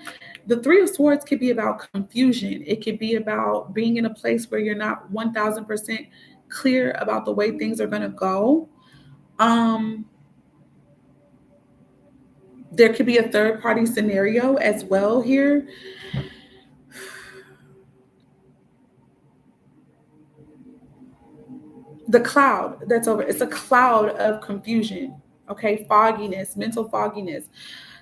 the Three of Swords could be about confusion. It could be about being in a place where you're not 1000% clear about the way things are gonna go. Um, There could be a third party scenario as well here. The cloud that's over, it's a cloud of confusion, okay? Fogginess, mental fogginess.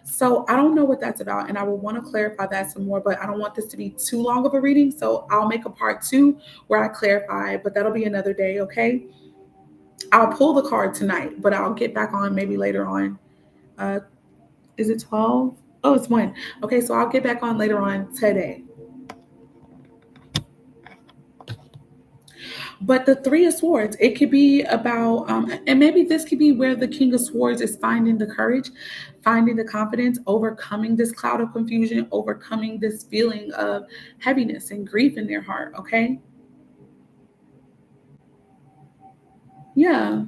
So I don't know what that's about, and I will want to clarify that some more, but I don't want this to be too long of a reading. So I'll make a part two where I clarify, but that'll be another day, okay? I'll pull the card tonight, but I'll get back on maybe later on. Uh, is it 12? Oh, it's 1. Okay, so I'll get back on later on today. But the Three of Swords, it could be about, and maybe this could be where the King of Swords is finding the courage, finding the confidence, overcoming this cloud of confusion, overcoming this feeling of heaviness and grief in their heart, okay? Yeah.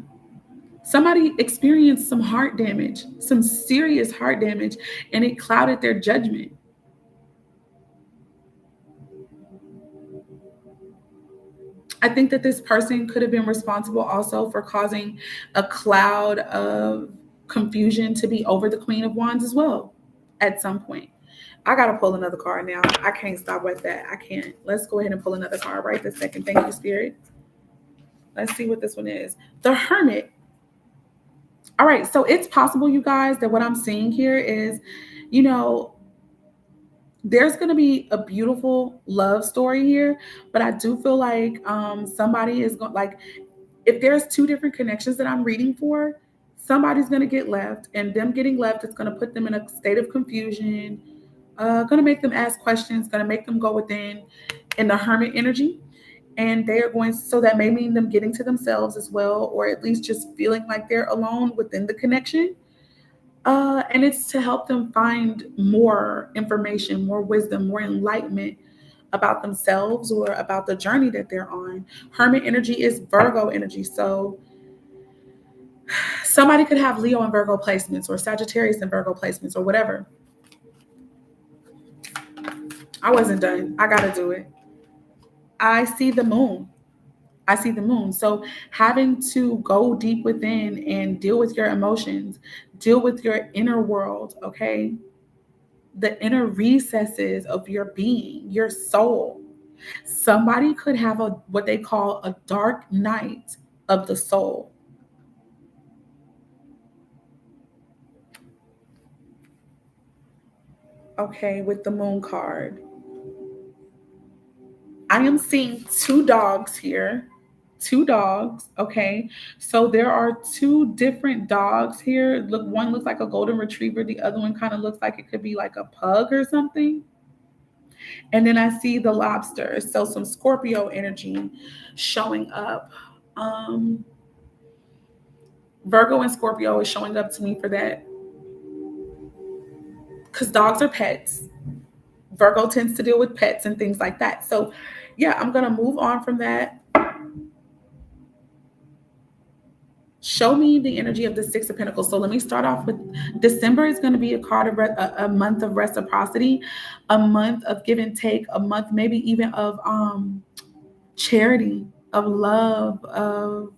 Somebody experienced some heart damage, some serious heart damage, and it clouded their judgment. I think that this person could have been responsible also for causing a cloud of confusion to be over the Queen of Wands as well at some point. I gotta pull another card now. I can't stop with that. I can't. Let's go ahead and pull another card right this second. Thank you, Spirit. Let's see what this one is. The Hermit. All right, so it's possible, you guys, that what I'm seeing here is, you know, there's going to be a beautiful love story here, but I do feel like somebody is going, like, if there's two different connections that I'm reading for, somebody's going to get left, and them getting left is going to put them in a state of confusion, going to make them ask questions, going to make them go within in the hermit energy. And they are going, so that may mean them getting to themselves as well, or at least just feeling like they're alone within the connection. And it's to help them find more information, more wisdom, more enlightenment about themselves or about the journey that they're on. Hermit energy is Virgo energy. So somebody could have Leo and Virgo placements, or Sagittarius and Virgo placements, or whatever. I wasn't done. I got to do it. I see the moon. I see the moon. So having to go deep within and deal with your emotions, deal with your inner world, okay? The inner recesses of your being, your soul. Somebody could have a what they call a dark night of the soul. Okay, with the moon card. I am seeing two dogs here. Two dogs, okay? So there are two different dogs here. Look, one looks like a golden retriever, the other one kind of looks like it could be like a pug or something. And then I see the lobster. So some Scorpio energy showing up. Virgo and Scorpio is showing up to me for that. Because dogs are pets. Virgo tends to deal with pets and things like that. So yeah, I'm going to move on from that. Show me the energy of the Six of Pentacles. So let me start off with December is going to be a card of a month of reciprocity, a month of give and take, a month maybe even of charity, of love, of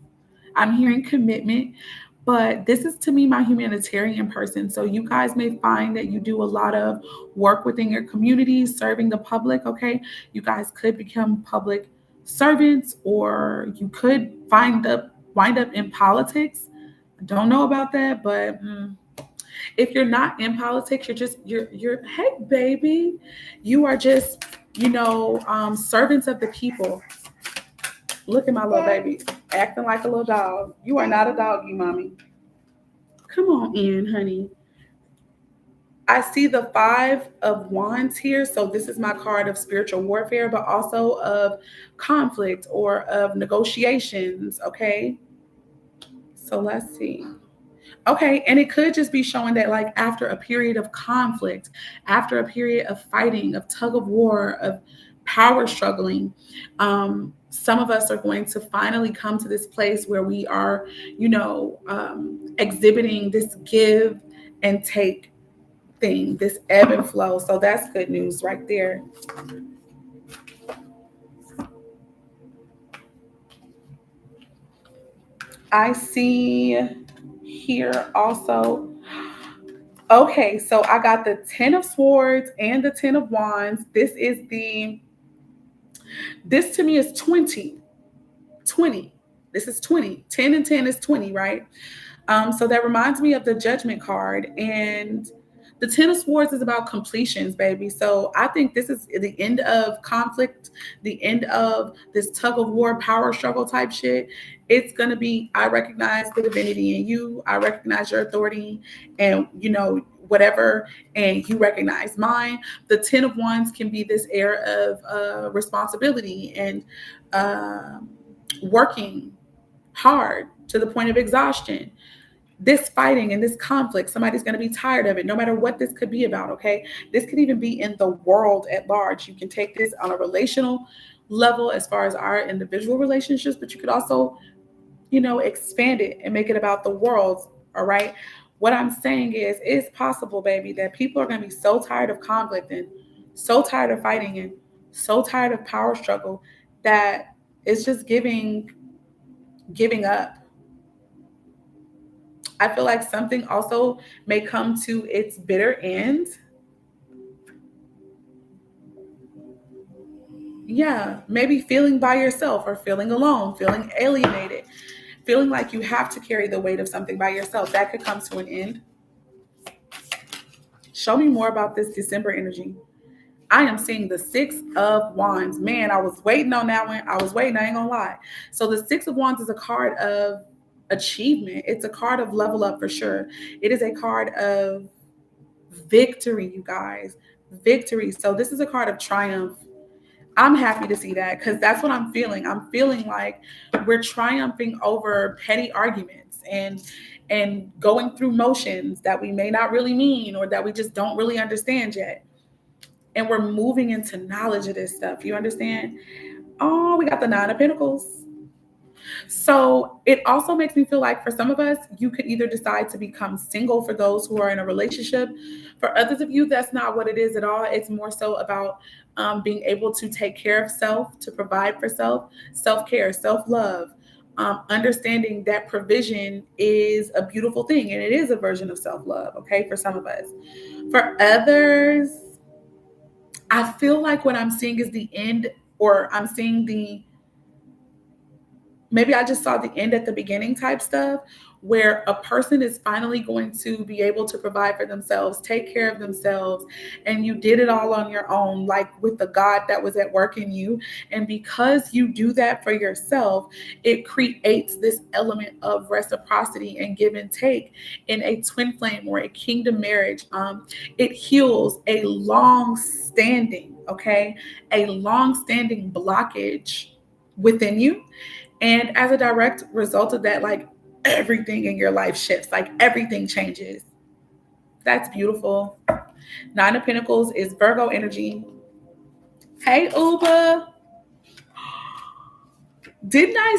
I'm hearing commitment. But this is to me my humanitarian person. So you guys may find that you do a lot of work within your community, serving the public. Okay, you guys could become public servants, or you could wind up in politics. I don't know about that, but if you're not in politics, you're hey baby, you are just servants of the people. Look at my little baby acting like a little dog. You are not a doggy, mommy. Come on in, honey. I see the Five of Wands here. So this is my card of spiritual warfare, but also of conflict or of negotiations. Okay. So let's see. Okay, and it could just be showing that, like, after a period of conflict, after a period of fighting, of tug of war, of power struggling, some of us are going to finally come to this place where we are, exhibiting this give and take thing, this ebb and flow. So that's good news right there. I see here also. Okay, so I got the 10 of Swords and the 10 of Wands. This to me is 20. 20. This is 20. 10 and 10 is 20, right? So that reminds me of the Judgment card. And the 10 of Swords is about completions, baby. So I think this is the end of conflict, the end of this tug of war, power struggle type shit. It's going to be, I recognize the divinity in you. I recognize your authority and, whatever, and you recognize mine. The 10 of Wands can be this air of responsibility and working hard to the point of exhaustion. This fighting and this conflict, somebody's going to be tired of it, no matter what this could be about. Okay, this could even be in the world at large. You can take this on a relational level as far as our individual relationships, but you could also expand it and make it about the world. All right, what I'm saying is it's possible, baby, that people are going to be so tired of conflict and so tired of fighting and so tired of power struggle that it's just giving up. I feel like something also may come to its bitter end. Yeah, maybe feeling by yourself or feeling alone, feeling alienated, feeling like you have to carry the weight of something by yourself. That could come to an end. Show me more about this December energy. I am seeing the Six of Wands. Man, I was waiting on that one. I was waiting, I ain't gonna lie. So the Six of Wands is a card of achievement. It's a card of level up for sure. It is a card of victory, you guys. Victory. So this is a card of triumph. I'm happy to see that because that's what I'm feeling. I'm feeling like we're triumphing over petty arguments and going through motions that we may not really mean or that we just don't really understand yet. And we're moving into knowledge of this stuff. You understand? Oh, we got the Nine of Pentacles. So it also makes me feel like for some of us, you could either decide to become single for those who are in a relationship. For others of you, that's not what it is at all. It's more so about being able to take care of self, to provide for self, self-care, self-love, understanding that provision is a beautiful thing and it is a version of self-love, okay, for some of us. For others, I feel like what I'm seeing is the end, or I'm seeing maybe I just saw the end at the beginning type stuff, where a person is finally going to be able to provide for themselves, take care of themselves, and you did it all on your own, like with the God that was at work in you. And because you do that for yourself, it creates this element of reciprocity and give and take in a twin flame or a kingdom marriage. It heals a long standing, okay, a long standing blockage within you. And as a direct result of that, like everything in your life shifts, like everything changes. That's beautiful. Nine of Pentacles is Virgo energy. Hey, Uba. Didn't I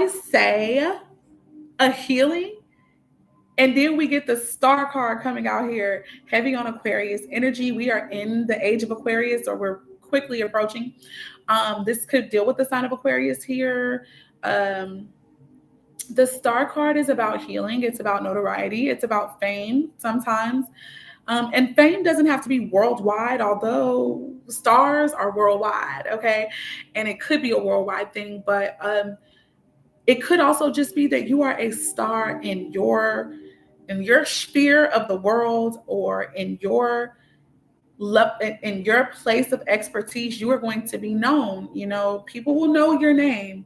say a healing? And then we get the star card coming out here, heavy on Aquarius energy. We are in the age of Aquarius, or we're quickly approaching. This could deal with the sign of Aquarius here. The star card is about healing. It's about notoriety. It's about fame sometimes. And fame doesn't have to be worldwide, although stars are worldwide, okay? And it could be a worldwide thing, but it could also just be that you are a star in your sphere of the world, or in your in your place of expertise. You are going to be known. You know, people will know your name.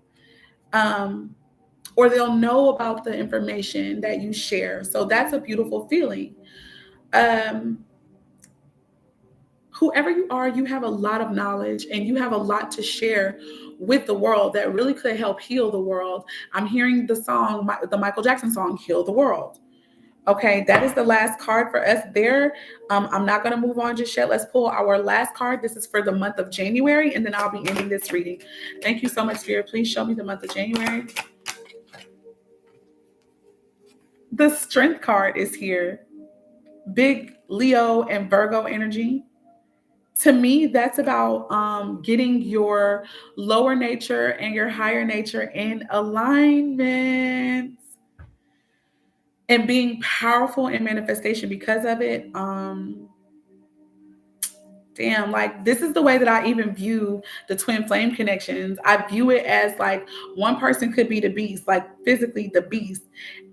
Or they'll know about the information that you share. So that's a beautiful feeling. Um, Whoever you are, you have a lot of knowledge and you have a lot to share with the world that really could help heal the world. I'm hearing the song, the Michael Jackson song, Heal the World. Okay, that is the last card for us there. I'm not going to move on just yet. Let's pull our last card. This is for the month of January, and then I'll be ending this reading. Thank you so much, Spirit. Please show me the month of January. The Strength card is here. Big Leo and Virgo energy. To me, that's about getting your lower nature and your higher nature in alignment and being powerful in manifestation because of it. Damn, like this is the way that I even view the twin flame connections. I view it as like one person could be the beast, like physically the beast,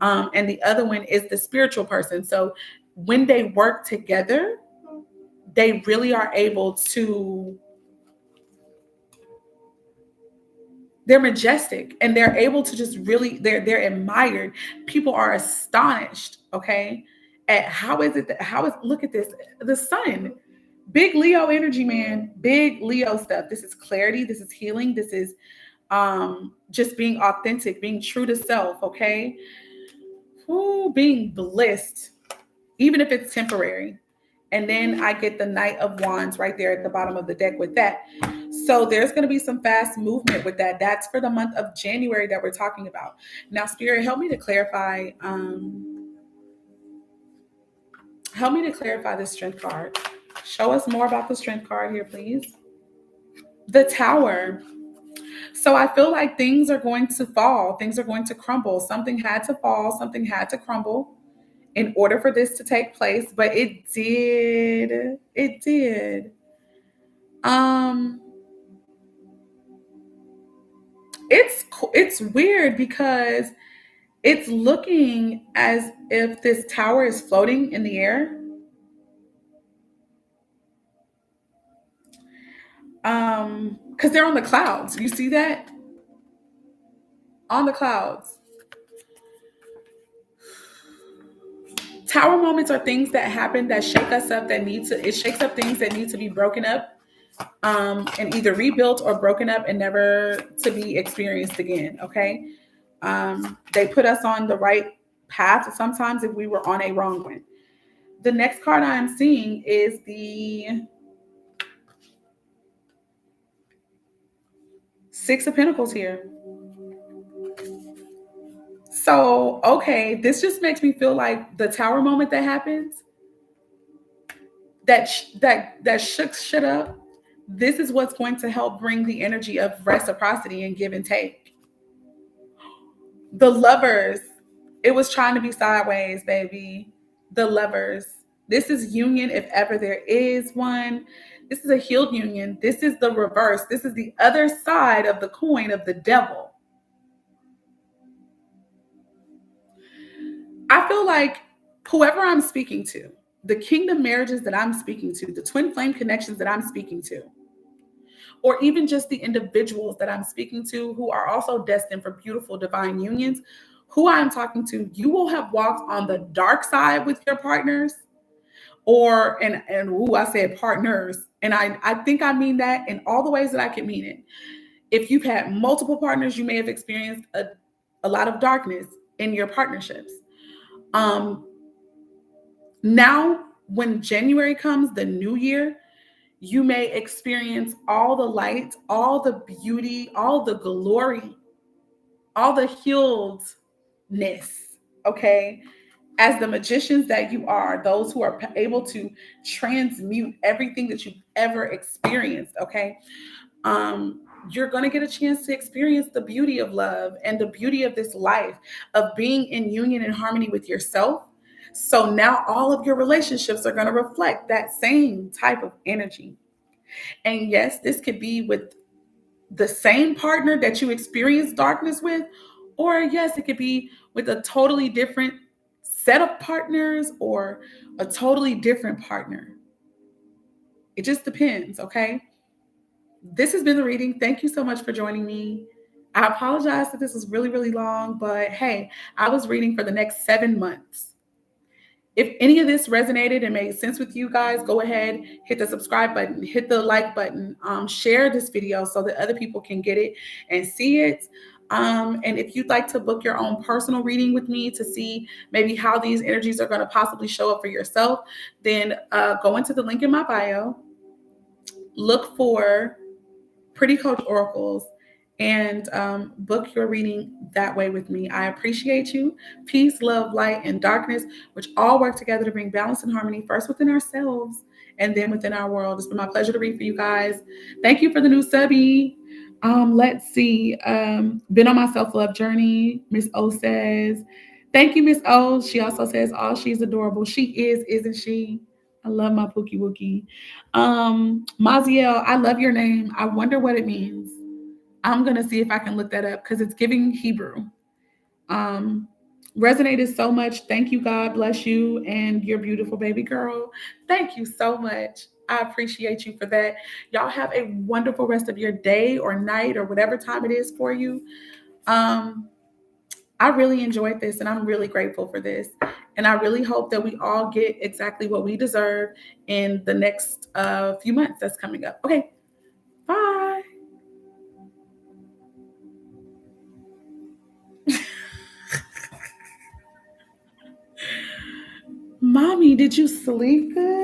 and the other one is the spiritual person. So when they work together, they really are able to, they're majestic and they're able to just really, they're admired. People are astonished, okay, at how is it that, how is, look at this, the sun. Big Leo energy, man. Big Leo stuff. This is clarity. This is healing. This is just being authentic, being true to self, okay? Ooh, being blissed, even if it's temporary. And then I get the Knight of Wands right there at the bottom of the deck with that. So there's going to be some fast movement with that. That's for the month of January that we're talking about. Now, Spirit, help me to clarify. Help me to clarify this Strength card. Show us more about the Strength card here, please. The Tower. So I feel like things are going to fall, things are going to crumble. Something had to fall, something had to crumble in order for this to take place, but it did. It did. Um it's weird because it's looking as if this tower is floating in the air. Cuz they're on the clouds. You see that? On the clouds. Tower moments are things that happen that shake us up, that need to, it shakes up things that need to be broken up, and either rebuilt or broken up and never to be experienced again. Okay. They put us on the right path sometimes if we were on a wrong one. The next card I am seeing is the Six of Pentacles here. So, okay, this just makes me feel like the tower moment that happens, that shook shit up. This is what's going to help bring the energy of reciprocity and give and take. The Lovers, it was trying to be sideways, baby. The Lovers. This is union if ever there is one. This is a healed union. This is the reverse. This is the other side of the coin of the devil. I feel like whoever I'm speaking to, the kingdom marriages that I'm speaking to, the twin flame connections that I'm speaking to, or even just the individuals that I'm speaking to who are also destined for beautiful divine unions, who I'm talking to, you will have walked on the dark side with your partners, or I said partners, and I think I mean that in all the ways that I can mean it. If you've had multiple partners, you may have experienced a lot of darkness in your partnerships. Now, when January comes, the new year, you may experience all the light, all the beauty, all the glory, all the healedness, okay? As the magicians that you are, those who are able to transmute everything that you've ever experienced, okay? You're going to get a chance to experience the beauty of love and the beauty of this life, of being in union and harmony with yourself. So now all of your relationships are going to reflect that same type of energy. And yes, this could be with the same partner that you experience darkness with, or yes, it could be with a totally different set of partners or a totally different partner. It just depends, okay? This has been the reading. Thank you so much for joining me. I apologize that this was really, really long, but hey, I was reading for the next 7 months. If any of this resonated and made sense with you guys, go ahead, hit the subscribe button, hit the like button, share this video so that other people can get it and see it. And if you'd like to book your own personal reading with me to see maybe how these energies are going to possibly show up for yourself, then go into the link in my bio, look for Pretty Coach Oracles, and book your reading that way with me. I appreciate you. Peace, love, light, and darkness, which all work together to bring balance and harmony, first within ourselves and then within our world. It's been my pleasure to read for you guys. Thank you for the new subby. Let's see. Been on my self-love journey. Miss O says, thank you, Miss O. She also says, oh, she's adorable. She is, isn't she? I love my Pookie Wookie. Maziel, I love your name. I wonder what it means. I'm going to see if I can look that up because it's giving Hebrew. Resonated so much. Thank you. God bless you and your beautiful baby girl. Thank you so much. I appreciate you for that. Y'all have a wonderful rest of your day or night or whatever time it is for you. I really enjoyed this and I'm really grateful for this. And I really hope that we all get exactly what we deserve in the next few months that's coming up. Okay, bye. Mommy, did you sleep good?